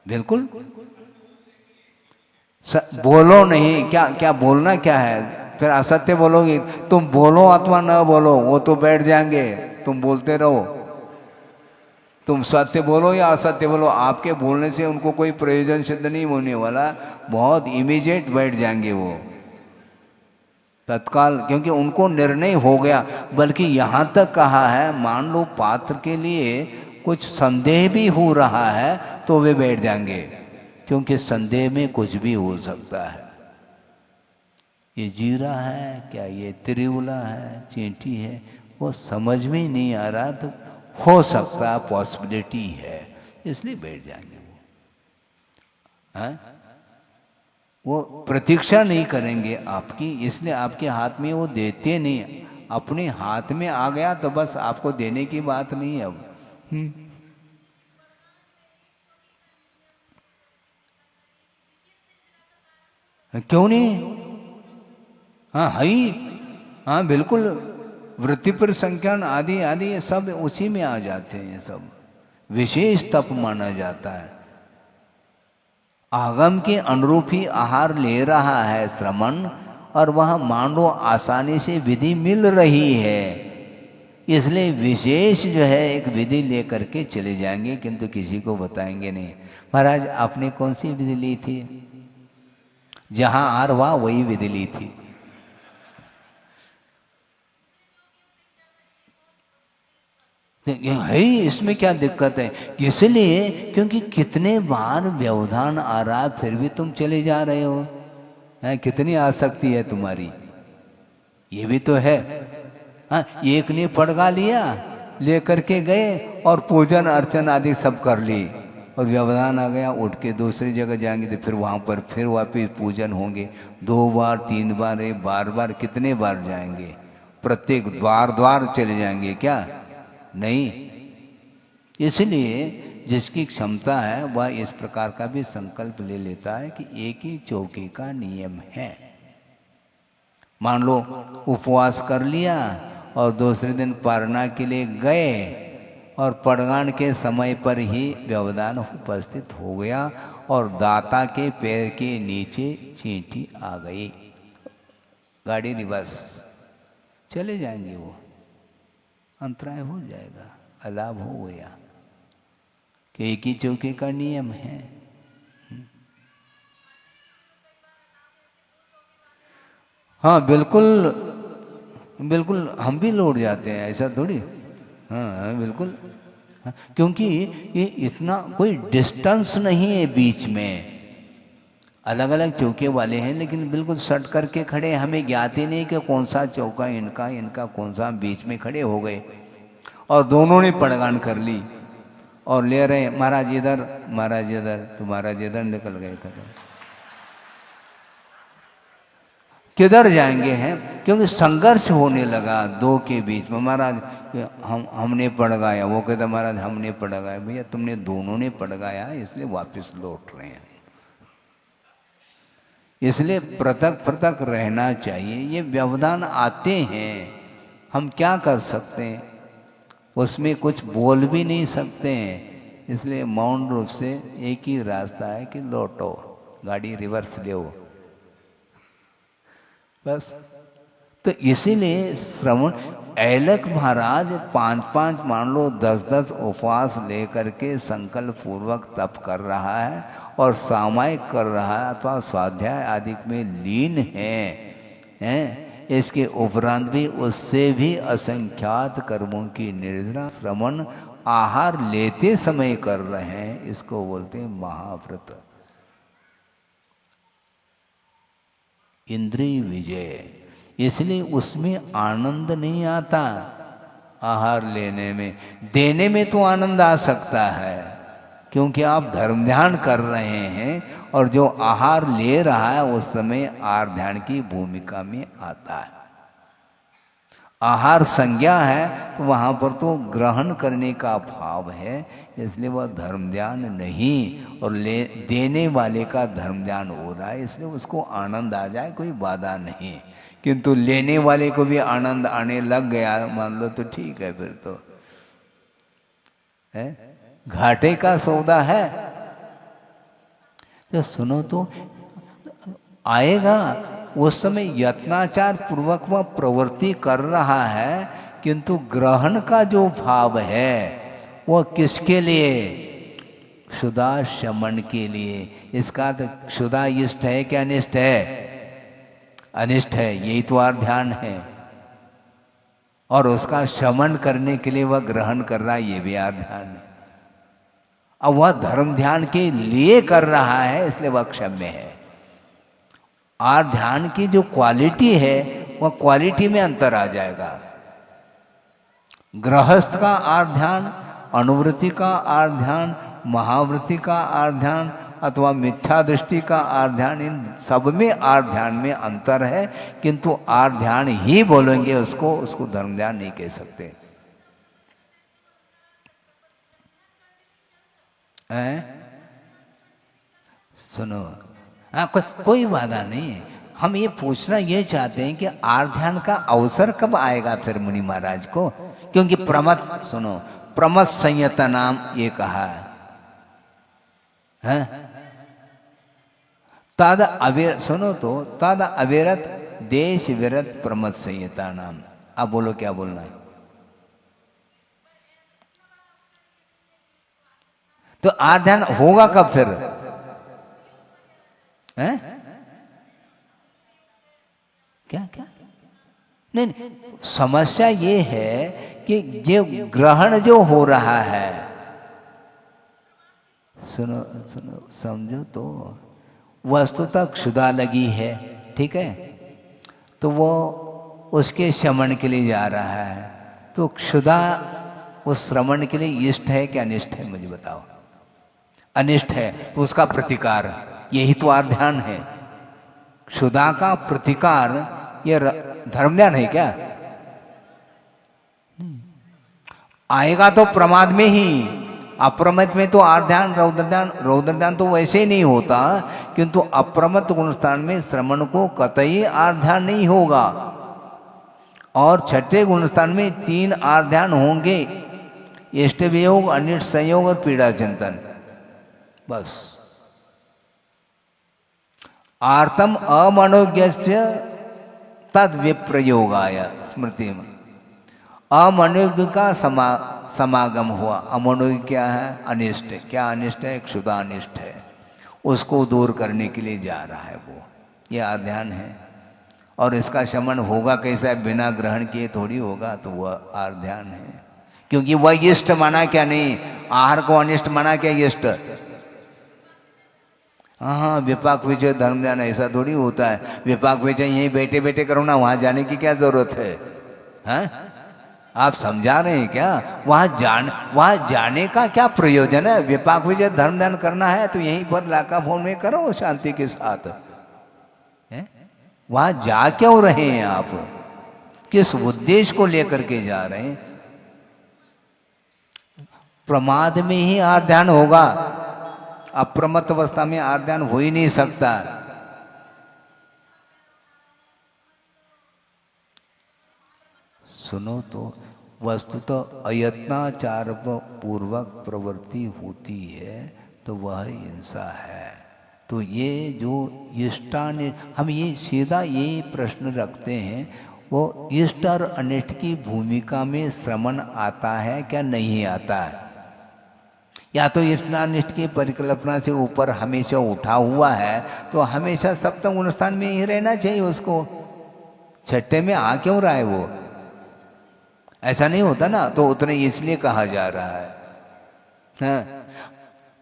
बिल्कुल। बोलो नहीं, क्या क्या बोलना क्या है, फिर असत्य बोलोगे, तुम बोलो अथवा न बोलो वो तो बैठ जाएंगे, तुम बोलते रहो, तुम सत्य बोलो या असत्य बोलो, आपके बोलने से उनको कोई प्रयोजन सिद्ध नहीं होने वाला, बहुत इमीडिएट बैठ जाएंगे वो तत्काल, क्योंकि उनको निर्णय हो गया। बल्कि यहाँ तक कहा है, मान लो पात्र के लिए कुछ संदेह भी हो रहा है तो वे बैठ जाएंगे, क्योंकि संदेह में कुछ भी हो सकता है। ये जीरा है क्या, ये त्रिउला है, चींटी है, वो समझ में नहीं आ रहा, तो हो सकता है, पॉसिबिलिटी है, इसलिए बैठ जाएंगे वो। हाँ? वो प्रतीक्षा नहीं करेंगे आपकी, इसलिए आपके हाथ में वो देते नहीं, अपने हाथ में आ गया तो बस आपको देने की बात नहीं है अब। क्यों नहीं? हाँ है ही, हाँ बिल्कुल, वृत्ति पर संख्यान आदि आदि ये सब उसी में आ जाते हैं, ये सब विशेष तप माना जाता है। आगम के अनुरूप ही आहार ले रहा है श्रमण, और वह मान लो आसानी से विधि मिल रही है, इसलिए विशेष जो है एक विधि लेकर के चले जाएंगे, किंतु किसी को बताएंगे नहीं। महाराज आपने कौन सी विधि ली थी? जहां आर हुआ वही विधि ली थी। है, इसमें क्या दिक्कत है? इसलिए क्योंकि कितने बार व्यवधान आ रहा है फिर भी तुम चले जा रहे हो, है कितनी आसक्ति है तुम्हारी, ये भी तो है। हाँ, एक ने पड़गा लिया, लेकर के गए और पूजन अर्चन आदि सब कर ली, और व्यवधान आ गया, उठ के दूसरी जगह जाएंगे तो फिर वहां पर फिर वापिस पूजन होंगे, 2 बार 3 बार, बार बार कितने बार जाएंगे? प्रत्येक द्वार चले जाएंगे क्या? नहीं। इसलिए जिसकी क्षमता है वह इस प्रकार का भी संकल्प ले लेता है कि एक ही चौकी का नियम है। मान लो उपवास कर लिया और दूसरे दिन पारना के लिए गए और पड़गान के समय पर ही व्यवधान उपस्थित हो गया और दाता के पैर के नीचे चींटी आ गई। गाड़ी रिवर्स चले जाएंगे, वो अंतराय हो जाएगा, अलाभ हो गया कि एक ही चौके का नियम है। हाँ बिल्कुल बिल्कुल, हम भी लौट जाते हैं, ऐसा थोड़ी। हाँ बिल्कुल, हाँ, क्योंकि ये इतना कोई डिस्टेंस नहीं है बीच में। अलग अलग चौके वाले हैं लेकिन बिल्कुल सट करके खड़े हैं, हमें ज्ञात ही नहीं कि कौन सा चौका इनका इनका कौन सा, बीच में खड़े हो गए और दोनों ने पड़गान कर ली और ले रहे महाराज इधर महाराज इधर, तो महाराज इधर निकल गए। किधर जाएंगे हैं, क्योंकि संघर्ष होने लगा दो के बीच में। महाराज हमने पड़गाया, वो कहता महाराज हमने पड़गाया। भैया तुमने दोनों ने पड़गाया, इसलिए वापस लौट रहे हैं। इसलिए पृथक पृथक रहना चाहिए। ये व्यवधान आते हैं, हम क्या कर सकते हैं, उसमें कुछ बोल भी नहीं सकते हैं। इसलिए मौन रूप से एक ही रास्ता है कि लौटो, गाड़ी रिवर्स ले बस। तो इसीलिए श्रवण, ऐलक महाराज 5-5 मान लो 10-10 उपवास लेकर के संकल्प पूर्वक तप कर रहा है और सामायिक कर रहा है अथवा स्वाध्याय आदि में लीन है। इसके उपरांत भी उससे भी असंख्यात कर्मों की निर्जरा श्रवण आहार लेते समय कर रहे हैं। इसको बोलते हैं महाव्रत, इंद्रिय विजय। इसलिए उसमें आनंद नहीं आता आहार लेने में। देने में तो आनंद आ सकता है क्योंकि आप धर्म ध्यान कर रहे हैं और जो आहार ले रहा है उस समय आहार ध्यान की भूमिका में आता है। आहार संज्ञा है तो वहाँ पर तो ग्रहण करने का भाव है, इसलिए वह धर्म ध्यान नहीं और देने वाले का धर्म ध्यान हो रहा है, इसलिए उसको आनंद आ जाए, कोई बाधा नहीं। किंतु लेने वाले को भी आनंद आने लग गया मान लो तो ठीक है, फिर तो है घाटे का सौदा है। तो सुनो तो आएगा उस समय यत्नाचार पूर्वक वह प्रवृत्ति कर रहा है, किंतु ग्रहण का जो भाव है वह किसके लिए, क्षुधा शमन के लिए। इसका तो क्षुधा इष्ट है क्या अनिष्ट है, अनिष्ट है, यही तो आर ध्यान है। और उसका शमन करने के लिए वह ग्रहण कर रहा है, ये भी आर ध्यान है। अब वह धर्म ध्यान के लिए कर रहा है इसलिए वह क्षम्य है। आर ध्यान की जो क्वालिटी है वह क्वालिटी में अंतर आ जाएगा। गृहस्थ का आर ध्यान, अनुवृत्ति का आर ध्यान, महावृत्ति का आर ध्यान अथवा मिथ्या दृष्टि का आर ध्यान, इन सब में आर ध्यान में अंतर है। किंतु आर ध्यान ही बोलेंगे उसको धर्म ध्यान नहीं कह सकते। सुनो, हाँ कोई बाधा नहीं है। हम ये पूछना ये चाहते हैं कि आर ध्यान का अवसर कब आएगा फिर मुनि महाराज को, क्योंकि प्रमथ, सुनो, प्रमथ संयता नाम ये कहा है। तद अविर, सुनो तो, तद अविरत देश विरत प्रमथ संयता नाम। अब बोलो क्या बोलना है। तो आर ध्यान होगा कब फिर है? क्या क्या नहीं, समस्या ये है कि ये ग्रहण जो हो रहा है, सुनो सुनो समझो तो, वस्तुतः क्षुधा लगी है, ठीक है, तो वो उसके शमन के लिए जा रहा है। तो क्षुधा उस श्रवण के लिए इष्ट है क्या अनिष्ट है, मुझे बताओ। अनिष्ट है तो उसका प्रतिकार, यही तो आर ध्यान है। क्षुधा का प्रतिकार ये धर्म ध्यान है क्या? आएगा तो प्रमाद में ही, अप्रमत में तो आर ध्यान रौद्र ध्यान तो वैसे ही नहीं होता, किंतु अप्रमत गुण स्थान में श्रवण को कतई आर ध्यान नहीं होगा। और छठे गुण स्थान में 3 आर ध्यान होंगे, इष्ट वियोग, अनिष्ट संयोग और पीड़ा चिंतन। बस आर्तम अमनोज्ञस्य तद विप्रयोगाय स्मृति में अमनोज्ञ का समागम हुआ। अमनोज्ञ क्या है? अनिष्ट। क्या अनिष्ट है? क्षुदानिष्ट है, उसको दूर करने के लिए जा रहा है वो, ये आध्यान है। और इसका शमन होगा कैसा? बिना ग्रहण किए थोड़ी होगा, तो वह आध्यान है। क्योंकि वह इष्ट माना क्या? नहीं, आहार को अनिष्ट माना क्या? इष्ट। हाँ, विपाक विजय धर्म ध्यान ऐसा थोड़ी होता है। विपाक विजय यहीं बैठे बैठे करो ना, वहां जाने की क्या जरूरत है? हैं? आप समझा रहे हैं क्या? वहां जाने का क्या प्रयोजन है? विपाक विजय धर्म ध्यान करना है तो यहीं पर लाका फोन में करो शांति के साथ। वहां जा क्यों रहे हैं आप? किस उद्देश्य को लेकर के जा रहे हैं? प्रमाद में ही आध्यान होगा, अप्रमत्त अवस्था में आध्यान हो ही नहीं सकता। सुनो तो वस्तुतः अयत्नाचार पूर्वक प्रवृत्ति होती है तो वह हिंसा है। तो ये जो इष्टानिष्ट, हम ये सीधा ये प्रश्न रखते हैं, वो इष्ट और अनिष्ट की भूमिका में श्रमण आता है क्या? नहीं आता है। या तो इष्टानिष्ट की परिकल्पना से ऊपर हमेशा उठा हुआ है, तो हमेशा सप्तम गुण स्थान में ही रहना चाहिए उसको। छठे में आ क्यों रहा है वो? ऐसा नहीं होता ना, तो उतने इसलिए कहा जा रहा है। हाँ,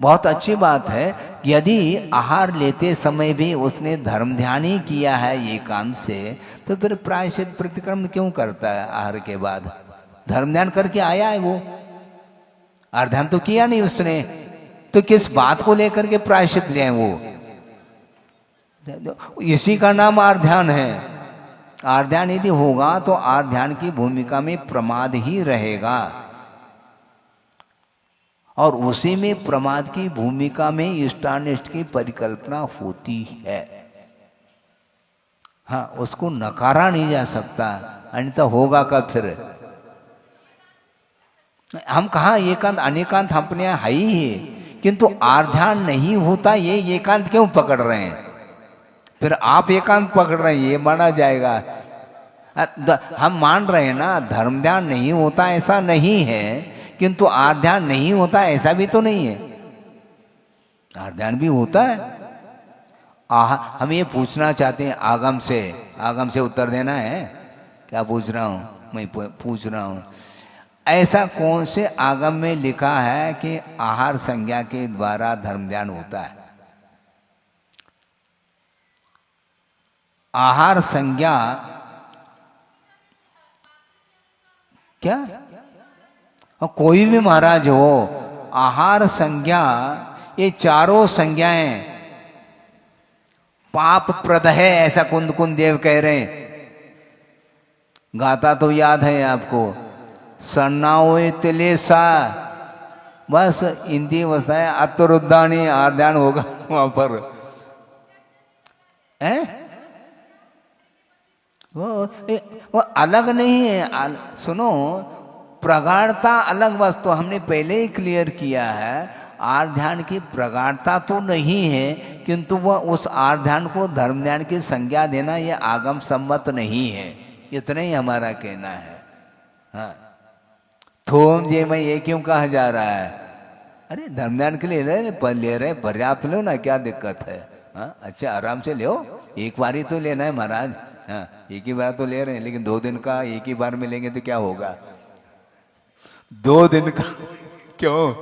बहुत अच्छी बात है। यदि आहार लेते समय भी उसने धर्म ध्यान ही किया है एकांत से, तो फिर प्रायश्चित प्रतिक्रम क्यों करता है? आहार के बाद धर्म ध्यान करके आया है वो, आहार ध्यान तो किया नहीं उसने, तो किस बात को लेकर के प्रायश्चित ले वो? इसी का नाम आहार ध्यान है। आहार ध्यान यदि होगा तो आहार ध्यान की भूमिका में प्रमाद ही रहेगा, और उसी में प्रमाद की भूमिका में इष्टानिष्ट की परिकल्पना होती है। हाँ, उसको नकारा नहीं जा सकता, अन्यथा होगा कब फिर? हम कहा एकांत अनेकांत अपने यहाँ है ही है, किंतु आहार ध्यान नहीं होता, ये एकांत क्यों पकड़ रहे हैं? फिर आप एकांत पकड़ रहे हैं, ये माना जाएगा। हम मान रहे हैं ना, धर्म ध्यान नहीं होता ऐसा नहीं है, किंतु आहार ध्यान नहीं होता ऐसा भी तो नहीं है। आहार ध्यान भी होता है। हम ये पूछना चाहते हैं आगम से उत्तर देना है। क्या पूछ रहा हूं मैं? पूछ रहा हूं, ऐसा कौन से आगम में लिखा है कि आहार संज्ञा के द्वारा धर्म ध्यान होता है? आहार संज्ञा क्या? कोई भी महाराज हो, आहार संज्ञा, ये चारों संज्ञाएं पाप प्रद है, ऐसा कुंद कुंद देव कह रहे हैं। गाता तो याद है आपको, सन्नाओ तिलेसा, बस हिंदी वस्ताएं अतरुद्धानी आध्यान होगा वहां पर। वो अलग नहीं है। सुनो, प्रगाढ़ता अलग वस्तु, हमने पहले ही क्लियर किया है। आहार ध्यान की प्रगाढ़ता तो नहीं है, किंतु वह उस आहार ध्यान को धर्म ध्यान की संज्ञा देना यह आगम सम्मत नहीं है, इतना ही हमारा कहना है। हाँ, थोम जे मैं ये क्यों कहा जा रहा है? अरे धर्म ध्यान के लिए ले रहे पर्याप्त लो ना, क्या दिक्कत है? हाँ, अच्छा आराम से लो, एक बार ही तो लेना है महाराज। हाँ, एक ही बार तो ले रहे हैं, लेकिन 2 दिन का एक ही बार में लेंगे तो क्या होगा? 2 दिन का क्यों?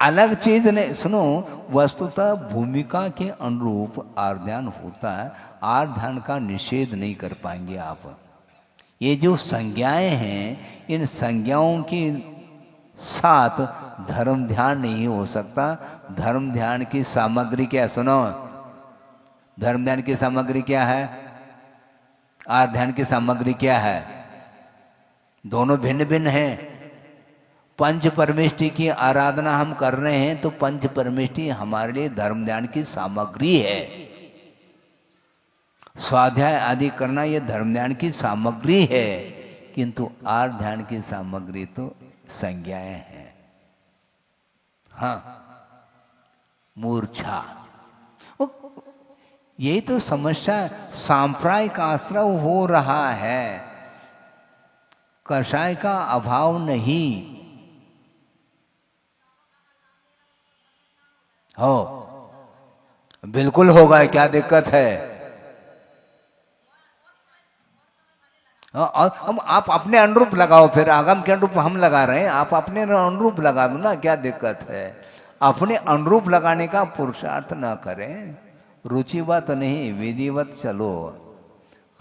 अलग चीज नहीं। सुनो, वस्तुतः भूमिका के अनुरूप आहार ध्यान होता है। आहार ध्यान का निषेध नहीं कर पाएंगे आप। ये जो संज्ञाएं हैं, इन संज्ञाओं के साथ धर्म ध्यान नहीं हो सकता। धर्म ध्यान की सामग्री क्या? सुनो, धर्म ध्यान की सामग्री क्या है? आहार ध्यान की सामग्री क्या है? दोनों भिन्न भिन्न हैं। पंच परमेष्टि की आराधना हम कर रहे हैं, तो पंच परमेष्टि हमारे लिए धर्म ध्यान की सामग्री है। स्वाध्याय आदि करना ये धर्म ध्यान की सामग्री है, किंतु आर ध्यान की सामग्री तो संज्ञाएं हैं। हाँ, मूर्छा, यही तो समस्या, सांप्रदायिक आश्रय हो रहा है, कषाय का अभाव नहीं हो। बिल्कुल होगा, क्या दिक्कत है। और हम आप अपने अनुरूप लगाओ, फिर आगम के अनुरूप हम लगा रहे हैं, आप अपने अनुरूप लगा दो ना, क्या दिक्कत है। अपने अनुरूप लगाने का पुरुषार्थ ना करें, रुचिवत नहीं विधिवत चलो,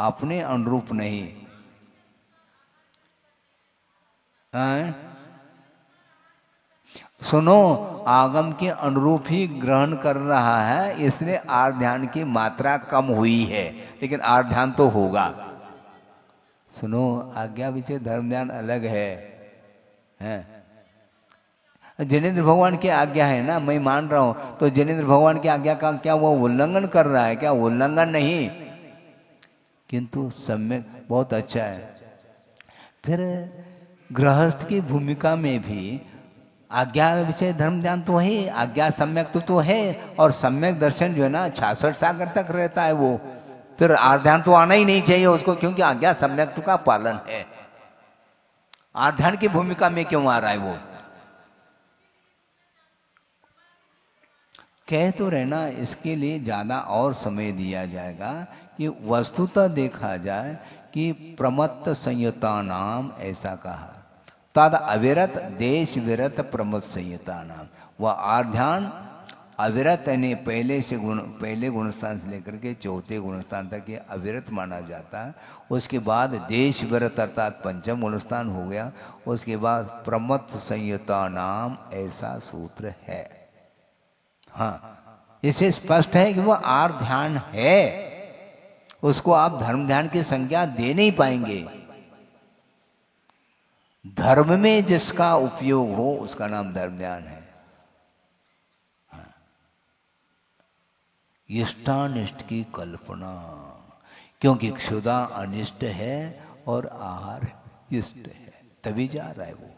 अपने अनुरूप नहीं। सुनो, आगम के अनुरूप ही ग्रहण कर रहा है, इसलिए आर्ध ध्यान की मात्रा कम हुई है, लेकिन आर्ध ध्यान तो होगा। सुनो, आज्ञा विषय धर्म ध्यान अलग है। जिनेंद्र भगवान की आज्ञा है ना, मैं मान रहा हूं, तो जिनेंद्र भगवान की आज्ञा का क्या वो उल्लंघन कर रहा है? क्या उल्लंघन नहीं, किंतु सम्यक बहुत अच्छा है। फिर गृहस्थ की भूमिका में भी आज्ञा विषय धर्म ध्यान तो है, आज्ञा सम्यक तो है, और सम्यक दर्शन जो है ना 66 सागर तक रहता है वो। फिर आर्ध ध्यान तो आना ही नहीं चाहिए उसको, क्योंकि आज्ञा सम्यक का पालन है। आर्ध ध्यान की भूमिका में क्यों आ रहा है वो? कह तो रहना, इसके लिए ज्यादा और समय दिया जाएगा कि वस्तुतः देखा जाए कि प्रमत्त संयता नाम ऐसा कहा, तद अविरत देश विरत प्रमत्त संयता नाम। वह आध्यान अविरत यानी पहले गुणस्थान से लेकर के चौथे गुणस्थान तक ये अविरत माना जाता है। उसके बाद देश विरत अर्थात पंचम गुणस्थान हो गया, उसके बाद प्रमत्त संयता नाम ऐसा सूत्र है। हाँ, इससे स्पष्ट है कि वह आर्ध ध्यान है, उसको आप धर्म ध्यान की संज्ञा दे नहीं पाएंगे। धर्म में जिसका उपयोग हो उसका नाम धर्म ध्यान है। इष्टानिष्ट की कल्पना, क्योंकि क्षुधा अनिष्ट है और आहार इष्ट है, तभी जा रहा है वो,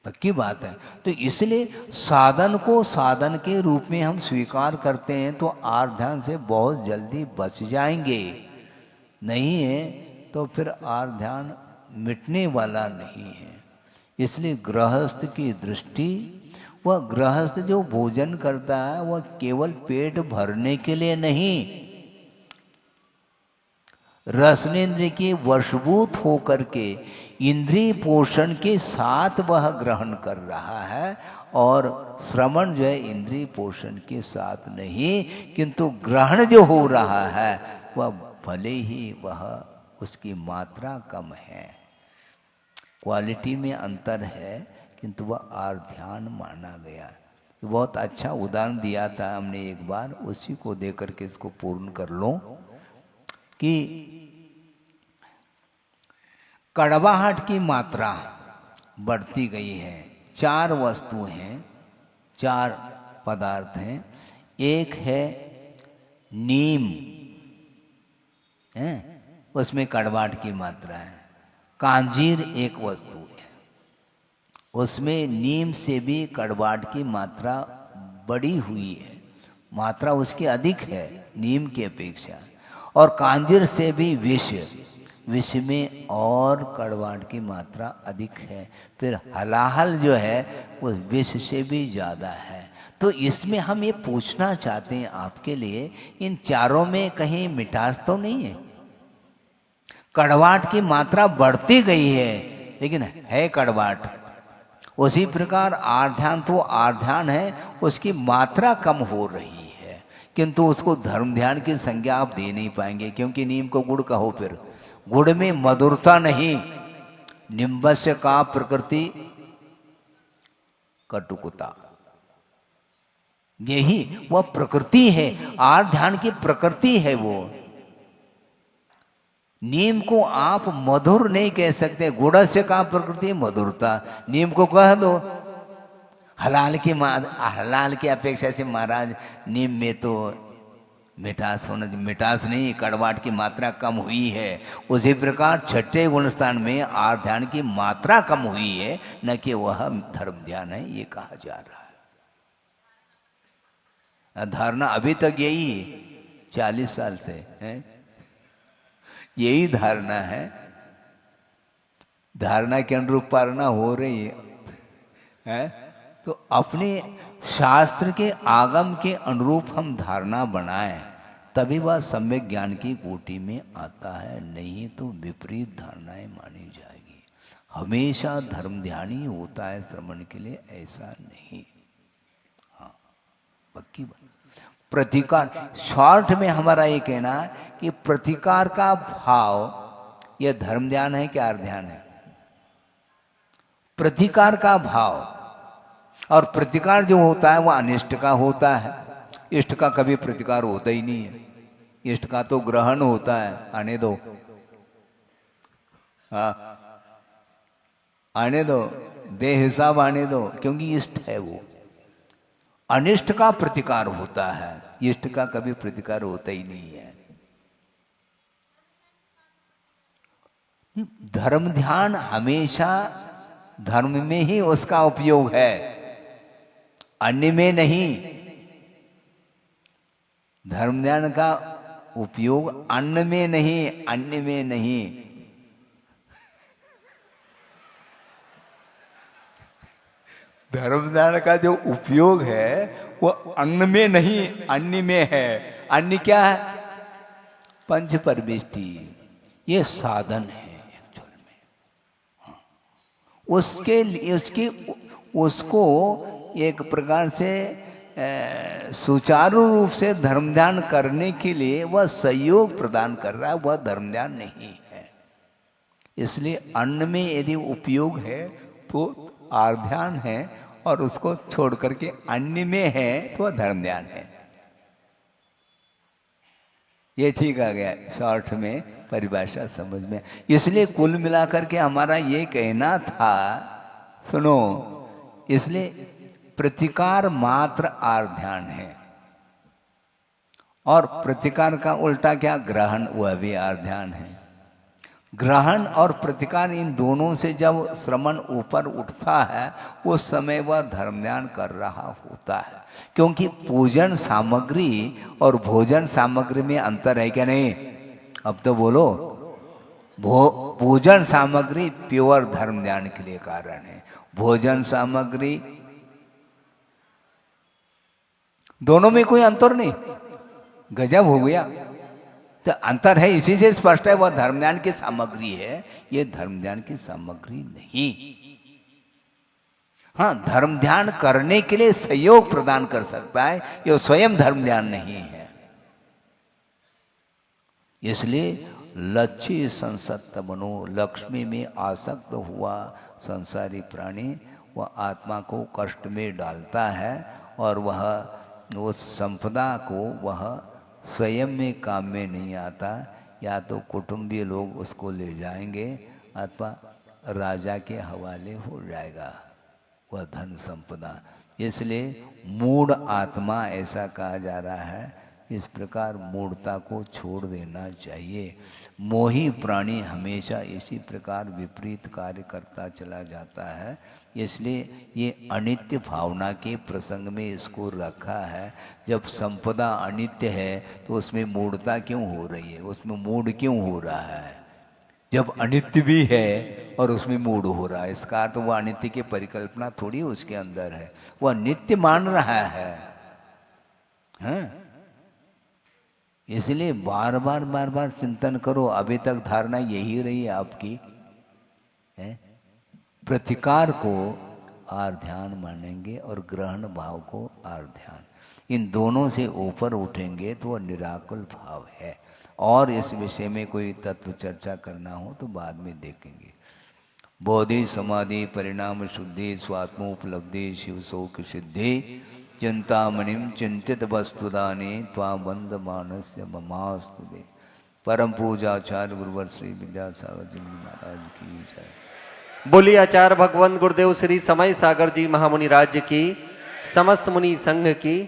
पक्की बात है। तो इसलिए साधन को साधन के रूप में हम स्वीकार करते हैं तो आर्ध ध्यान से बहुत जल्दी बच जाएंगे, नहीं है तो फिर आर्ध ध्यान मिटने वाला नहीं है। इसलिए गृहस्थ की दृष्टि, वह गृहस्थ जो भोजन करता है वह केवल पेट भरने के लिए नहीं, रसनेन्द्रिय के वशभूत होकर के इंद्रिय पोषण के साथ वह ग्रहण कर रहा है, और श्रवण जो है इंद्रिय पोषण के साथ नहीं, किंतु ग्रहण जो हो रहा है वह भले ही वह उसकी मात्रा कम है, क्वालिटी में अंतर है, किंतु वह आर्ध ध्यान माना गया। बहुत अच्छा उदाहरण दिया था हमने एक बार, उसी को दे करके इसको पूर्ण कर लो कि कड़वाहट की मात्रा बढ़ती गई है। 4 वस्तु हैं, 4 पदार्थ हैं। एक है नीम, है उसमें कड़वाहट की मात्रा है। कांजीर एक वस्तु है, उसमें नीम से भी कड़वाहट की मात्रा बढ़ी हुई है, मात्रा उसकी अधिक है नीम की अपेक्षा। और कांजीर से भी विष में और कड़वाहट की मात्रा अधिक है। फिर हलाहल जो है वो विष से भी ज़्यादा है। तो इसमें हम ये पूछना चाहते हैं आपके लिए, इन चारों में कहीं मिठास तो नहीं है? कड़वाहट की मात्रा बढ़ती गई है, लेकिन है कड़वाहट। उसी प्रकार आध्यान तो आध्यान है, उसकी मात्रा कम हो रही है, किंतु उसको धर्म ध्यान की संज्ञा आप दे नहीं पाएंगे, क्योंकि नीम को गुड़ कहो, फिर गुड़ में मधुरता नहीं, निम्बस्य का प्रकृति कटुकता, यही वह प्रकृति है, आर्ध ध्यान की प्रकृति है वो। नीम को आप मधुर नहीं कह सकते, गुड़ से का प्रकृति मधुरता, नीम को कह दो। हलाल की अपेक्षा से महाराज नीम में तो मिठास होना, मिठास नहीं, कड़वाहट की मात्रा कम हुई है। उसी प्रकार छठे गुण स्थान में आर्थ ध्यान की मात्रा कम हुई है, न कि वह धर्म ध्यान है, ये कहा जा रहा है। धारणा अभी तक यही 40 साल से है, यही धारणा है। धारणा के अनुरूप पालना हो रही है, तो अपने शास्त्र के आगम के अनुरूप हम धारणा बनाएं, तभी वह सम्यक ज्ञान की कोटि में आता है, नहीं तो विपरीत धारणाएं मानी जाएगी। हमेशा धर्म ध्यान ही होता है श्रवण के लिए, ऐसा नहीं। हाँ, पक्की बात। प्रतिकार, शॉर्ट में हमारा ये कहना है कि प्रतिकार का भाव यह धर्म ध्यान है क्या अर्थ ध्यान है? प्रतिकार का भाव, और प्रतिकार जो होता है वह अनिष्ट का होता है, इष्ट का कभी प्रतिकार होता ही नहीं है। इष्ट का तो ग्रहण होता है, आने दो, हाँ आने दो, बेहिसाब आने दो, क्योंकि इष्ट है वो। अनिष्ट का प्रतिकार होता है, इष्ट का कभी प्रतिकार होता ही नहीं है। धर्म ध्यान हमेशा धर्म में ही उसका उपयोग है, अन्य में नहीं। धर्म ध्यान का उपयोग अन्न में नहीं, अन्य में नहीं। धर्म ध्यान का जो उपयोग है वो अन्न में नहीं, अन्य में है। अन्य क्या है? पंच परमिष्टि, ये साधन है एक्चुअल में। उसको एक प्रकार से सुचारू रूप से धर्म ध्यान करने के लिए वह सहयोग प्रदान कर रहा है, वह धर्म ध्यान नहीं है। इसलिए अन्न में यदि उपयोग है तो आर्थ ध्यान है, और उसको छोड़ करके अन्य में है तो वह धर्म ध्यान है। ये ठीक आ गया शॉर्ट में, परिभाषा समझ में। इसलिए कुल मिलाकर के हमारा ये कहना था, सुनो, इसलिए प्रतिकार मात्र आर्थ ध्यान है, और प्रतिकार का उल्टा क्या? ग्रहण, वह भी आर्थ ध्यान है। ग्रहण और प्रतिकार, इन दोनों से जब श्रवण ऊपर उठता है उस समय वह धर्म ध्यान कर रहा होता है। क्योंकि पूजन सामग्री और भोजन सामग्री में अंतर है क्या? नहीं, अब तो बोलो। पूजन सामग्री प्योर धर्म ध्यान के लिए कारण है, भोजन सामग्री, दोनों में कोई अंतर नहीं। गजब हो गया। तो अंतर है, इसी से स्पष्ट है वह धर्म ध्यान की सामग्री है, ये धर्म ध्यान की सामग्री नहीं। हाँ, धर्म ध्यान करने के लिए सहयोग प्रदान कर सकता है, ये स्वयं धर्म ध्यान नहीं है। इसलिए लक्ष्य संसक्त बनो, लक्ष्मी में आसक्त हुआ संसारी प्राणी वह आत्मा को कष्ट में डालता है, और वह उस संपदा को वह स्वयं में काम में नहीं आता। या तो कुटुंबीय लोग उसको ले जाएंगे अथवा राजा के हवाले हो जाएगा वह धन संपदा। इसलिए मूढ़ आत्मा ऐसा कहा जा रहा है। इस प्रकार मूढ़ता को छोड़ देना चाहिए। मोही प्राणी हमेशा इसी प्रकार विपरीत कार्य करता चला जाता है। इसलिए ये अनित्य भावना के प्रसंग में इसको रखा है। जब संपदा अनित्य है तो उसमें मूढ़ता क्यों हो रही है, उसमें मूढ़ क्यों हो रहा है? जब अनित्य भी है और उसमें मूढ़ हो रहा है, इसका तो वह अनित्य की परिकल्पना थोड़ी उसके अंदर है, वह नित्य मान रहा है। हाँ? इसलिए बार बार चिंतन करो। अभी तक धारणा यही रही आपकी है, प्रतिकार को आर्थ ध्यान मानेंगे और ग्रहण भाव को आर्थ ध्यान, इन दोनों से ऊपर उठेंगे तो वह निराकुल भाव है। और इस विषय में कोई तत्व चर्चा करना हो तो बाद में देखेंगे। बोधि समाधि परिणाम शुद्धि स्वात्मोपलब्धि शिव शोक सिद्धि चिंतामणिम चिंतित वस्तुदाने त्वा बंद मानस्य ममास्तुते। परम पूजाचार्य गुरुवर श्री विद्यासागर जी महाराज की जय। बोलिए आचार्य भगवंत गुरुदेव श्री समय सागर जी महामुनि राज्य की, समस्त मुनि संघ की,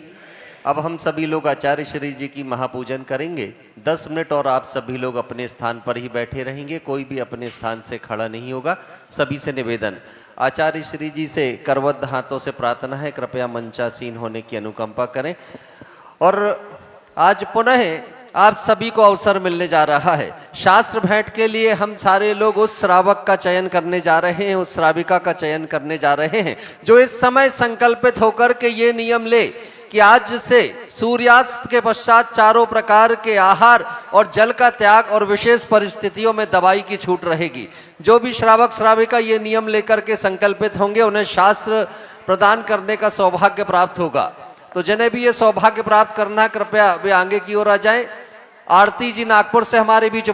अब हम सभी लोग आचार्य श्री जी की महापूजन करेंगे। 10 मिनट और आप सभी लोग अपने स्थान पर ही बैठे रहेंगे, कोई भी अपने स्थान से खड़ा नहीं होगा। सभी से निवेदन, आचार्य श्री जी से करबद्ध हाथों से प्रार्थना है, कृपया मंचासीन होने की अनुकंपा करें। और आज पुनः आप सभी को अवसर मिलने जा रहा है। शास्त्र भेंट के लिए हम सारे लोग उस श्रावक का चयन करने जा रहे हैं, उस श्राविका का चयन करने जा रहे हैं जो इस समय संकल्पित होकर के ये नियम ले कि आज से सूर्यास्त के पश्चात चारों प्रकार के आहार और जल का त्याग और विशेष परिस्थितियों में दवाई की छूट रहेगी। जो भी श्रावक श्राविका ये नियम लेकर के संकल्पित होंगे उन्हें शास्त्र प्रदान करने का सौभाग्य प्राप्त होगा। तो जिन्हें भी ये सौभाग्य प्राप्त करना, कृपया वे आगे की ओर आ जाएं। आरती जी नागपुर से हमारे बीच